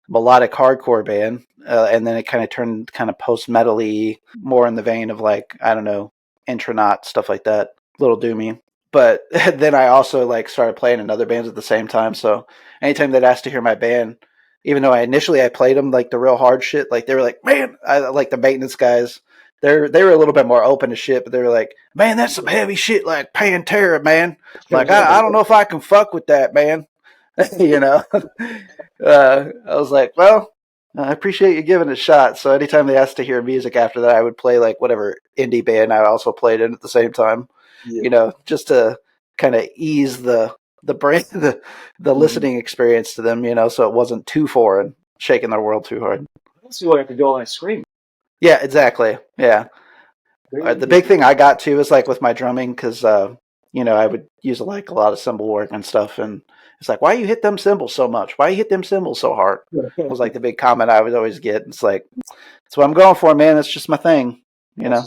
melodic hardcore band, and then it kind of turned kind of post metal-y, more in the vein of like, I don't know, Intronaut, stuff like that, little doomy. But then I also like started playing in other bands at the same time. So anytime they'd ask to hear my band, even though I played them like the real hard shit, like they were like, "Man," I like the maintenance guys. They were a little bit more open to shit, but they were like, "Man, that's some heavy shit, like Pantera, man. Like I don't know if I can fuck with that, man." You know. I was like, well, I appreciate you giving it a shot. So anytime they asked to hear music after that, I would play like whatever indie band I also played in at the same time. Yeah. You know, just to kind of ease the brain the listening experience to them. You know, so it wasn't too foreign, shaking their world too hard. That's why I have to go and scream. Yeah, exactly. Yeah. The big thing I got to is like with my drumming, because you know, I would use like a lot of cymbal work and stuff, and it's like, why you hit them cymbals so much? Why you hit them cymbals so hard? It was like the big comment I would always get. It's like, that's what I'm going for, man. It's just my thing, you know.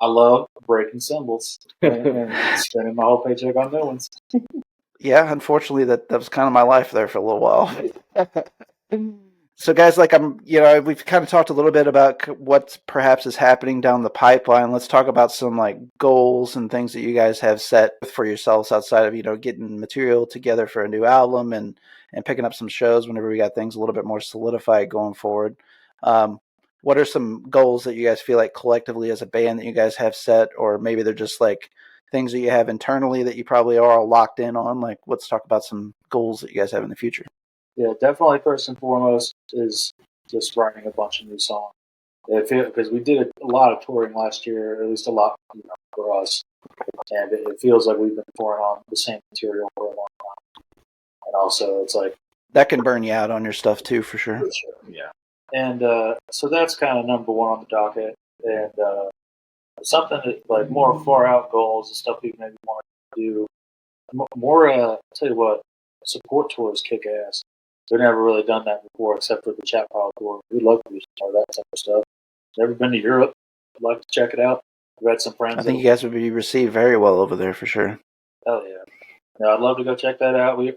I love breaking cymbals and spending my whole paycheck on new ones. Yeah, unfortunately, that was kind of my life there for a little while. So, guys, like we've kind of talked a little bit about what perhaps is happening down the pipeline. Let's talk about some like goals and things that you guys have set for yourselves outside of, you know, getting material together for a new album and picking up some shows whenever we got things a little bit more solidified going forward. What are some goals that you guys feel like collectively as a band that you guys have set, or maybe they're just like things that you have internally that you probably are all locked in on? Like, let's talk about some goals that you guys have in the future. Yeah, definitely. First and foremost is just writing a bunch of new songs. Because we did a lot of touring last year, or at least a lot, you know, for us, and it feels like we've been touring on the same material for a long time. And also, it's like that can burn you out on your stuff too, for sure. Yeah. And so that's kind of number one on the docket, and something that like more far out goals and stuff we maybe want to do. More, I'll tell you what, support tours kick ass. We've never really done that before, except for the Chat Pile tour. We'd love to do some of that type of stuff. Never been to Europe. I'd like to check it out. I've had some friends. I think you guys would be received very well over there for sure. Oh yeah. No, I'd love to go check that out. We've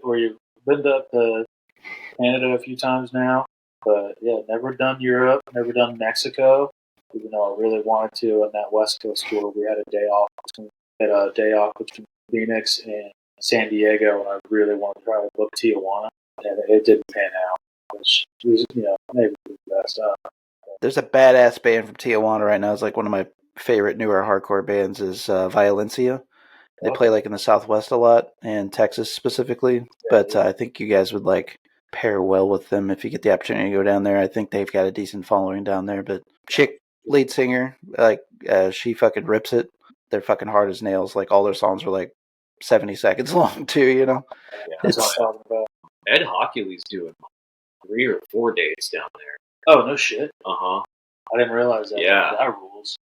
been to Canada a few times now, but yeah, never done Europe, never done Mexico. Even though I really wanted to on that West Coast tour, we had a day off between Phoenix and San Diego, and I really wanted to try to book Tijuana, and it didn't pan out, which was, you know, maybe the best. There's a badass band from Tijuana right now. It's like one of my favorite newer hardcore bands is Violencia. They play like in the Southwest a lot, and Texas specifically. But I think you guys would like pair well with them if you get the opportunity to go down there. I think they've got a decent following down there. But chick lead singer, like she fucking rips it. They're fucking hard as nails. Like all their songs are like 70 seconds long too, you know. Yeah, that's what I'm talking about. Ed Hockley's doing 3 or 4 dates down there. Oh no shit. I didn't realize that. Yeah, that rules.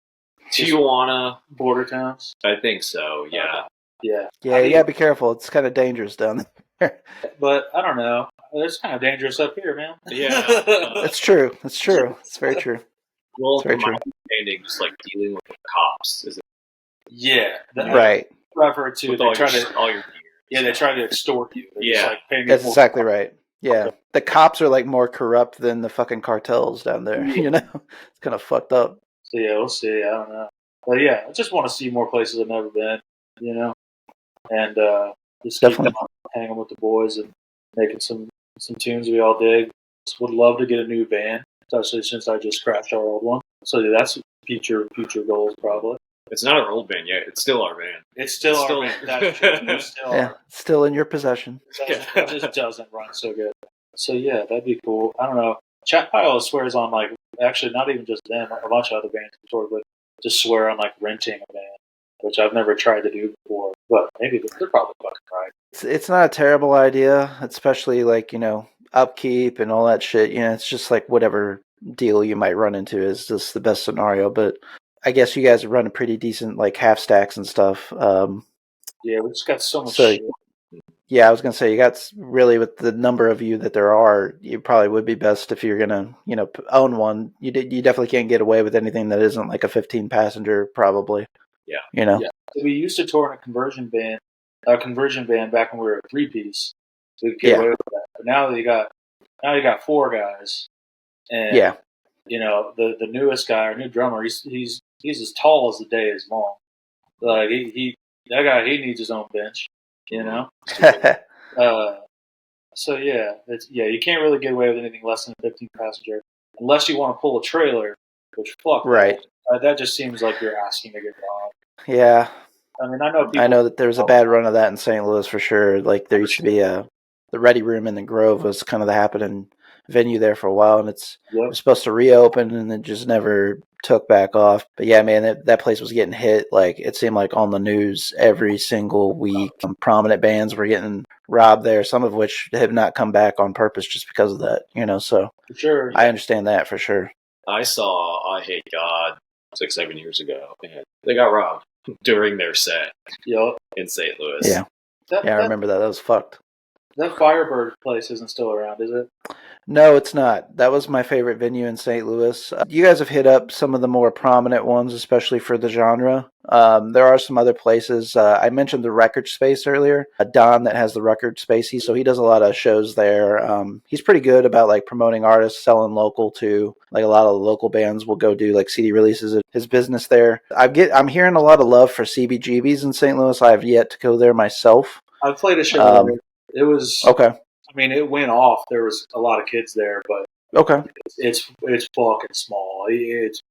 Tijuana, border towns. I think so. Yeah. Yeah. Yeah, you gotta be careful. It's kind of dangerous down there. But I don't know. It's kind of dangerous up here, man. Yeah. That's true. That's true. It's very true. Well, from my understanding, just like dealing with the cops is yeah, right. I've heard too. With They all try your, to, all your yeah, they try to extort you. They're just Yeah. like, pay me That's more. exactly right. Yeah. The cops are like more corrupt than the fucking cartels down there, Yeah. you know? It's kind of fucked up. So yeah, we'll see. I don't know, but yeah, I just want to see more places I've never been, you know, and just keep Definitely. hanging with the boys and making some tunes we all dig. Just would love to get a new band, especially since I just crashed our old one. So yeah, that's future goals probably. It's not our old band yet. It's still our band. It's still our band. That's true. It's still Yeah. Still in your possession. it just doesn't run so good. So yeah, that'd be cool. I don't know. Chat Pile swears on like actually not even just them, a bunch of other bands before, but just swear on like renting a band, which I've never tried to do before. But maybe they're probably fucking right. It's not a terrible idea, especially like, you know, upkeep and all that shit. You know, it's just like whatever deal you might run into is just the best scenario. But I guess you guys run a pretty decent like half stacks and stuff. Yeah, we just got so much So shit. yeah, I was gonna say you got really with the number of you that there are, you probably would be best if you're gonna, you know, own one. You definitely can't get away with anything that isn't like a 15 passenger, probably. Yeah. You know. Yeah. So we used to tour in a conversion band back when we were a 3-piece. So we could get away with that. But now you got 4 guys, and Yeah. you know the newest guy, our new drummer, he's as tall as the day is long. Like that guy, he needs his own bench, you know. So yeah, you can't really get away with anything less than a 15 passenger unless you want to pull a trailer, which fuck Right. that just seems like you're asking to get robbed. Yeah. I mean, I know people. I know that there was a bad run of that in St. Louis for sure. Like there used to be the Ready Room in the Grove was kind of the happening venue there for a while, and it was supposed to reopen, and it just never took back off. But yeah, man, that place was getting hit. Like it seemed like on the news every single week. Some prominent bands were getting robbed there, some of which have not come back on purpose just because of that. You know, so For sure, I understand that for sure. I saw I Hate God 6-7 years ago, and they got robbed during their set in St. Louis. Yeah. I remember that. That was fucked. That Firebird place isn't still around, is it? No, it's not. That was my favorite venue in St. Louis. You guys have hit up some of the more prominent ones, especially for the genre. There are some other places. I mentioned the Record Space earlier. Don that has the Record Space. He does a lot of shows there. He's pretty good about like promoting artists, selling local too. Like a lot of the local bands will go do like CD releases at his business there. I'm hearing a lot of love for CBGBs in St. Louis. I have yet to go there myself. I've played a show there. It was okay. I mean, it went off. There was a lot of kids there, but okay, it's fucking small. It's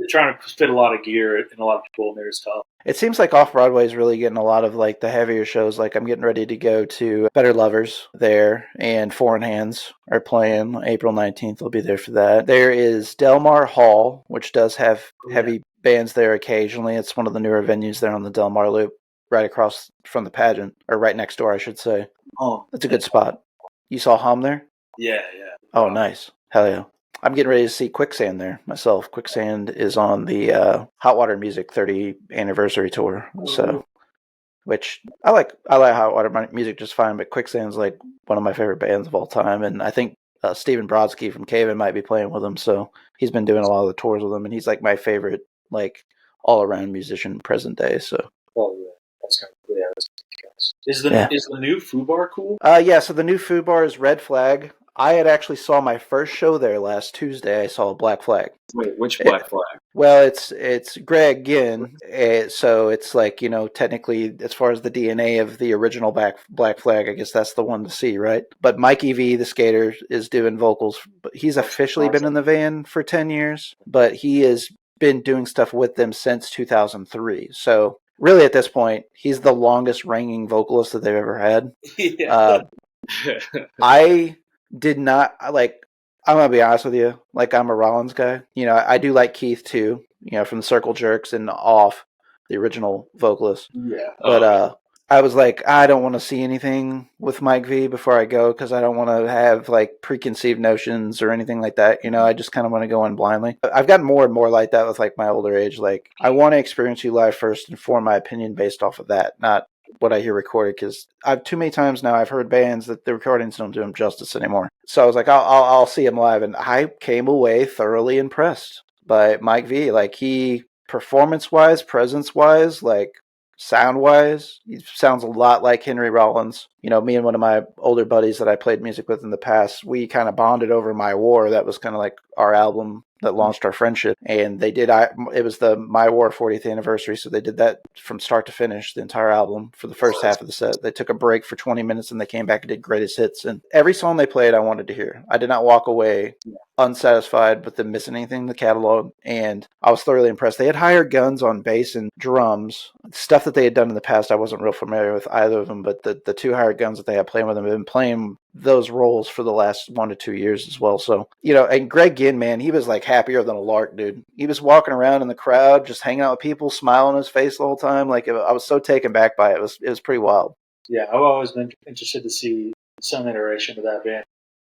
trying to fit a lot of gear and a lot of people in there is tough. It seems like Off Broadway is really getting a lot of like the heavier shows. Like I'm getting ready to go to Better Lovers there, and Foreign Hands are playing April 19th. I'll be there for that. There is Delmar Hall, which does have heavy bands there occasionally. It's one of the newer venues there on the Delmar Loop, right across from the pageant, or right next door, I should say. It's a good spot. You saw Hum there? Yeah. Oh, nice. Hell yeah. I'm getting ready to see Quicksand there myself. Quicksand is on the Hot Water Music 30 anniversary tour. So, which I like Hot Water Music just fine, but Quicksand's like one of my favorite bands of all time. And I think Stephen Brodsky from Caven might be playing with them. So he's been doing a lot of the tours with them, and he's like my favorite, like all around musician present day. So. Oh yeah, that's kind of Is the new Foo Bar cool? Yeah. So the new Foo Bar is Red Flag. I had actually saw my first show there last Tuesday. I saw Black Flag. Wait, which Black Flag? Well, it's Greg Ginn, so it's like, you know, technically as far as the DNA of the original Black Flag, I guess that's the one to see, right? But Mike E.V., the skater, is doing vocals. He's officially been in the band for 10 years, but he has been doing stuff with them since 2003. So really at this point, he's the longest reigning vocalist that they've ever had. I did not like. I'm gonna be honest with you. Like I'm a Rollins guy. You know, I do like Keith too. You know, from the Circle Jerks and Off, the original vocalist. Yeah. But I was like, I don't want to see anything with Mike V before I go because I don't want to have like preconceived notions or anything like that. You know, I just kind of want to go in blindly. I've gotten more and more like that with like my older age. Like I want to experience you live first and form my opinion based off of that, not what I hear recorded, because I've too many times now I've heard bands that the recordings don't do them justice anymore. So I was like, I'll see him live, and I came away thoroughly impressed by Mike V. Like he performance wise, presence wise, like sound-wise, he sounds a lot like Henry Rollins. You know, me and one of my older buddies that I played music with in the past, we kind of bonded over My War. That was kind of like our album that launched our friendship. And they did, it was the My War 40th anniversary, so they did that from start to finish, the entire album for the first half of the set. They took a break for 20 minutes and they came back and did greatest hits. And every song they played, I wanted to hear. I did not walk away unsatisfied with them missing anything in the catalog, and I was thoroughly impressed. They had hired guns on bass and drums, stuff that they had done in the past. I wasn't real familiar with either of them, but the two hired guns that they had playing with them have been playing those roles for the last 1 to 2 years as well. So, you know, and Greg Ginn, man, he was like happier than a lark, dude. He was walking around in the crowd, just hanging out with people, smiling on his face the whole time. Like, I was so taken back by it. It was pretty wild. Yeah, I've always been interested to see some iteration of that band.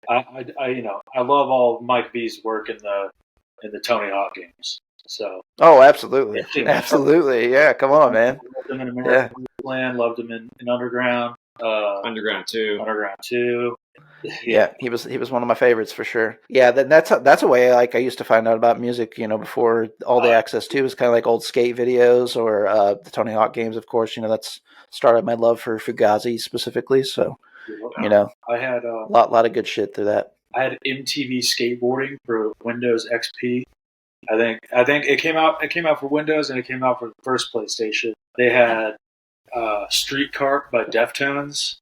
I love all of Mike B's work in the Tony Hawk games. So. Oh, absolutely, absolutely. Yeah, come on, man. Loved him in American Land. Loved him in Underground. Underground 2. Underground 2. Yeah, he was one of my favorites for sure. Yeah, that's a way like I used to find out about music, you know, before all the access to was kind of like old skate videos or the Tony Hawk games, of course. You know, that's started my love for Fugazi specifically. So, you know, I had a lot of good shit through that. I had MTV Skateboarding for Windows XP. I think it came out for Windows and it came out for the first PlayStation. They had Street Cart by Deftones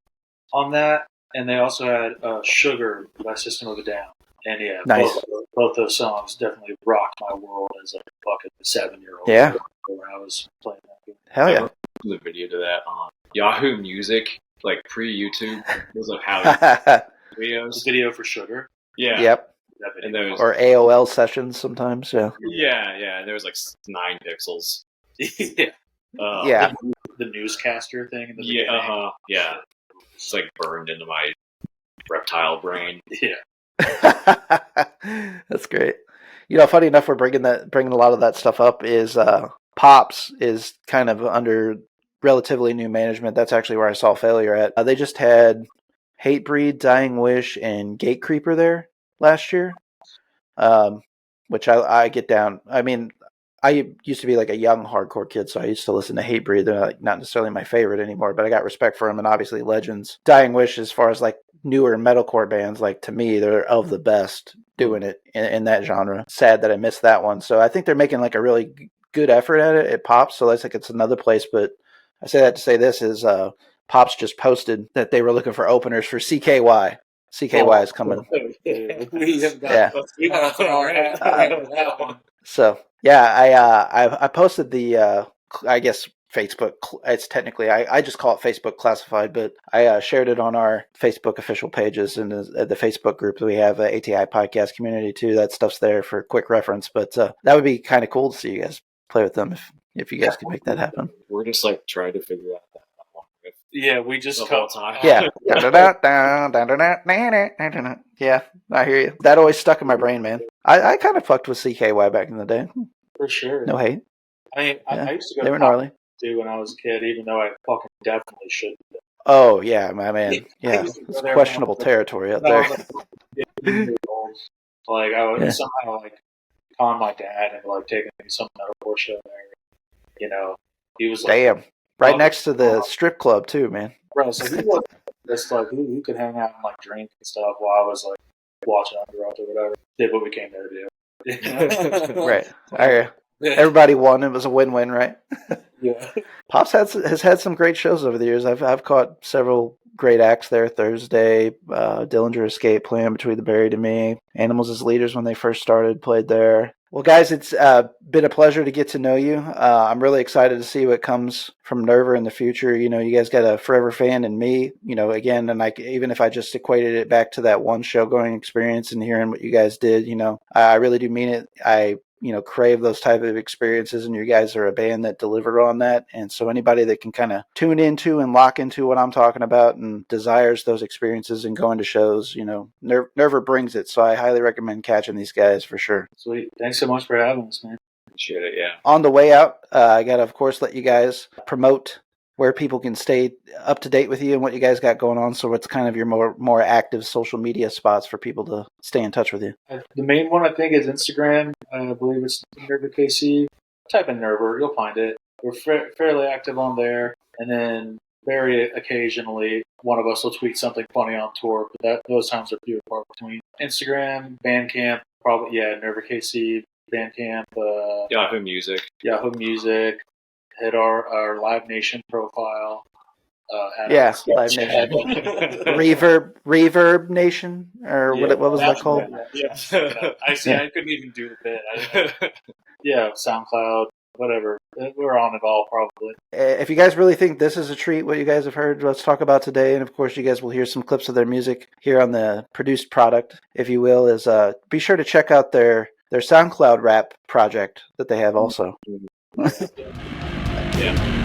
on that, and they also had Sugar by System of a Down. And yeah, nice. both those songs definitely rocked my world as a fucking 7-year-old. Yeah, when I was playing that game. Hell yeah! The video to that on Yahoo Music, like pre-YouTube, was like how videos. Video for Sugar. Yeah. Yep. And there was, or AOL sessions sometimes. Yeah. Yeah. There was like 9 pixels. Yeah. The newscaster thing. In the beginning. Yeah. It's like burned into my reptile brain. Yeah. That's great. You know, funny enough, we're bringing a lot of that stuff up. Is Pops is kind of under relatively new management. That's actually where I saw Failure at. They just had Hatebreed, Dying Wish, and Gate Creeper there last year, which I get down. I mean, I used to be like a young hardcore kid, so I used to listen to Hatebreed. They're like not necessarily my favorite anymore, but I got respect for them, and obviously legends. Dying Wish, as far as like newer metalcore bands, like to me, they're of the best doing it in that genre. Sad that I missed that one. So I think they're making like a really good effort at it. It Pops, so that's like it's another place. But I say that to say this is Pops just posted that they were looking for openers for CKY. CKY is coming. So yeah, I posted the I guess Facebook. It's technically I just call it Facebook Classified, but I shared it on our Facebook official pages and the Facebook group that we have, ATI podcast community too. That stuff's there for quick reference. But that would be kind of cool to see you guys play with them if you guys could make that happen. We're just like trying to figure out that. Yeah, we just the whole time. Yeah. Yeah, I hear you. That always stuck in my brain, man. I kind of fucked with CKY back in the day. For sure. No hate. I mean, yeah. I used to go they were gnarly too when I was a kid, even though I fucking definitely shouldn't. Oh, yeah, my man. Yeah, it's questionable territory out there. Like, I would somehow, like, con my dad and, like, taking me to some metalcore show there. You know, he was like... Damn. Right next to the strip club, too, man. Right, so he was just, like, he could hang out and, like, drink and stuff while I was, like, watching Underworld or whatever. Did what we came there to do. Right. Everybody won. It was a win-win, right? Yeah. Pops has had some great shows over the years. I've caught several great acts there. Thursday, Dillinger Escape playing Between the Buried and Me. Animals as Leaders when they first started played there. Well, guys, it's been a pleasure to get to know you. I'm really excited to see what comes from NERVER in the future. You know, you guys got a forever fan in me, you know, again, and even if I just equated it back to that one show going experience and hearing what you guys did, you know, I really do mean it. I crave those type of experiences, and you guys are a band that deliver on that. And so anybody that can kind of tune into and lock into what I'm talking about and desires those experiences and going to shows, you know, NERVER brings it. So I highly recommend catching these guys for sure. Sweet. Thanks so much for having us, man. Appreciate it, yeah. On the way out, I got to, of course, let you guys promote where people can stay up to date with you and what you guys got going on. So what's kind of your more active social media spots for people to stay in touch with you? The main one, I think, is Instagram. I believe it's NERVER KC. Type in NERVER, you'll find it. we're fairly active on there, and then very occasionally one of us will tweet something funny on tour, but those times are few and far between. Instagram, Bandcamp, probably Nerver KC, Bandcamp, Yahoo Music. Hit our Live Nation profile. Live Nation. Reverb Nation, or what was that called? Yes. I see. I couldn't even do the bit. SoundCloud, whatever. We're on it all, probably. If you guys really think this is a treat, what you guys have heard, let's talk about today. And of course, you guys will hear some clips of their music here on the produced product, if you will. Is be sure to check out their SoundCloud rap project that they have also. Yeah.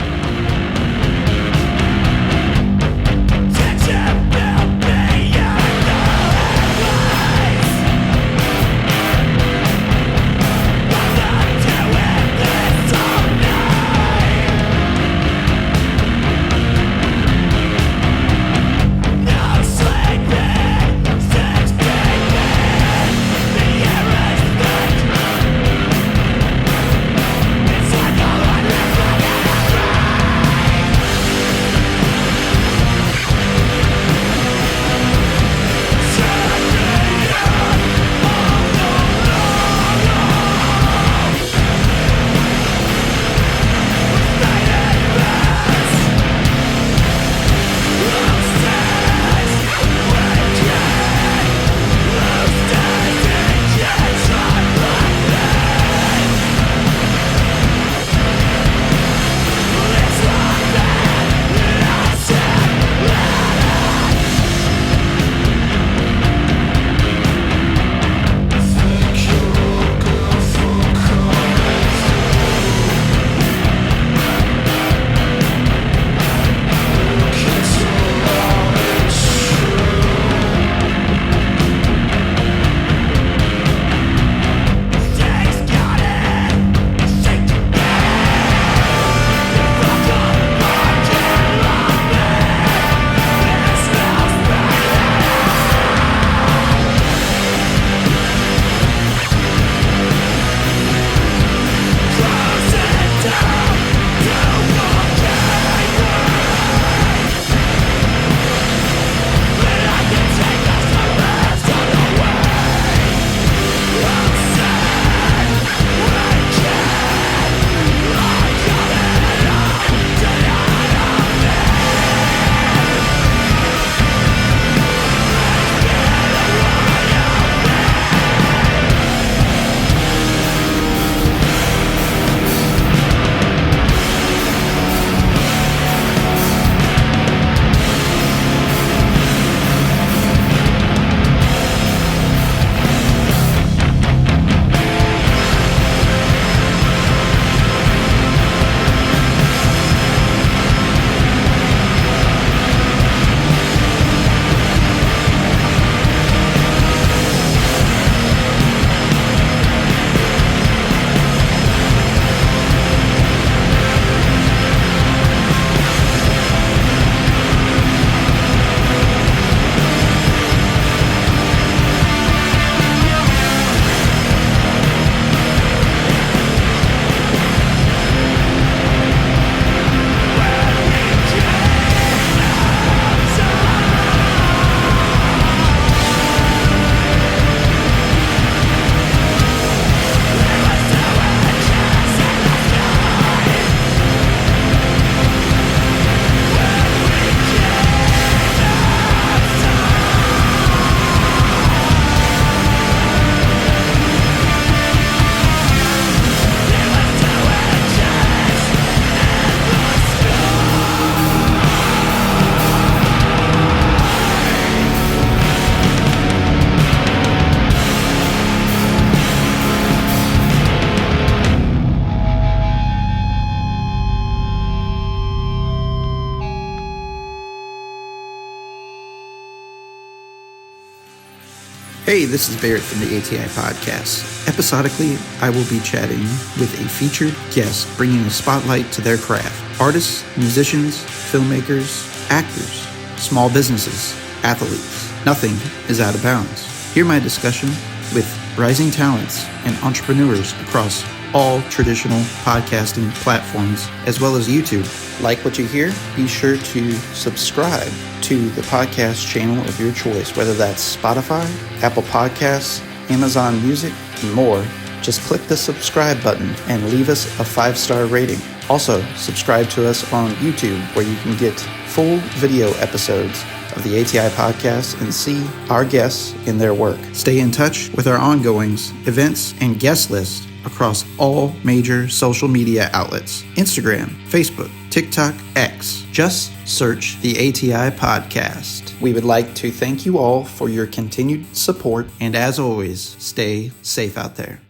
Hey, this is Barrett from the ATI podcast. Episodically, I will be chatting with a featured guest, bringing a spotlight to their craft. Artists, musicians, filmmakers, actors, small businesses, athletes. Nothing is out of bounds. Hear my discussion with rising talents and entrepreneurs across all traditional podcasting platforms, as well as YouTube. Like what you hear? Be sure to subscribe to the podcast channel of your choice, whether that's Spotify, Apple Podcasts, Amazon Music, and more. Just click the subscribe button and leave us a 5-star rating. Also, subscribe to us on YouTube, where you can get full video episodes of the ATI podcast and see our guests in their work. Stay in touch with our ongoings, events, and guest list across all major social media outlets: Instagram, Facebook, TikTok, X. Just search the ATI podcast. We would like to thank you all for your continued support, and as always, stay safe out there.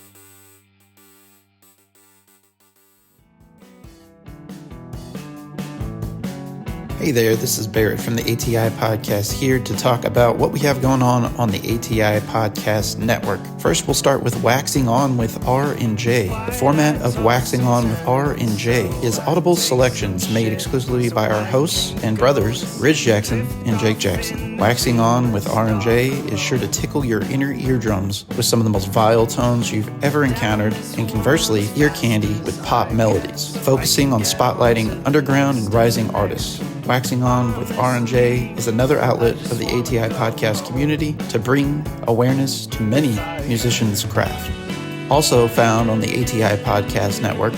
Hey there, this is Barrett from the ATI Podcast, here to talk about what we have going on the ATI Podcast Network. First, we'll start with Waxing On with R&J. The format of Waxing On with R&J is audible selections made exclusively by our hosts and brothers, Ridge Jackson and Jake Jackson. Waxing On with R&J is sure to tickle your inner eardrums with some of the most vile tones you've ever encountered, and conversely, ear candy with pop melodies, focusing on spotlighting underground and rising artists. Waxing On with R&J is another outlet of the ATI podcast community to bring awareness to many musicians' craft. Also found on the ATI Podcast Network,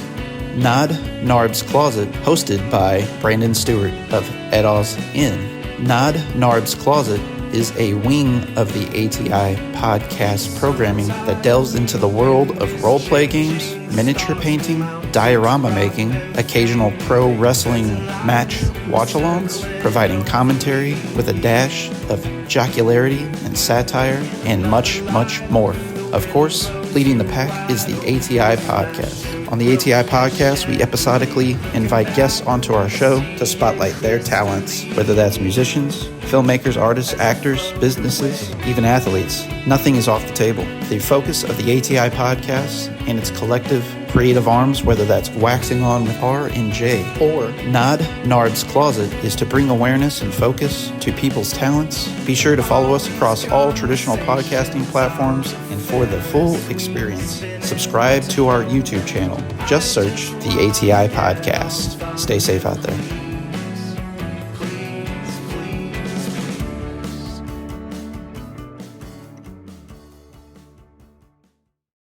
Nod Narb's Closet, hosted by Brandon Stewart of Edos Inn. Nod Narb's Closet is a wing of the ATI podcast programming that delves into the world of roleplay games, miniature painting, diorama making, occasional pro wrestling match watch-alongs, providing commentary with a dash of jocularity and satire, and much, much more. Of course, leading the pack is the ATI podcast. On the ATI podcast, we episodically invite guests onto our show to spotlight their talents, whether that's musicians, filmmakers, artists, actors, businesses, even athletes. Nothing is off the table. The focus of the ATI podcast and its collective creative arms, whether that's Waxing On with R&J or Nod Narb's Closet, is to bring awareness and focus to people's talents. Be sure to follow us across all traditional podcasting platforms, and for the full experience, subscribe to our YouTube channel. Just search the ATI podcast. Stay safe out there.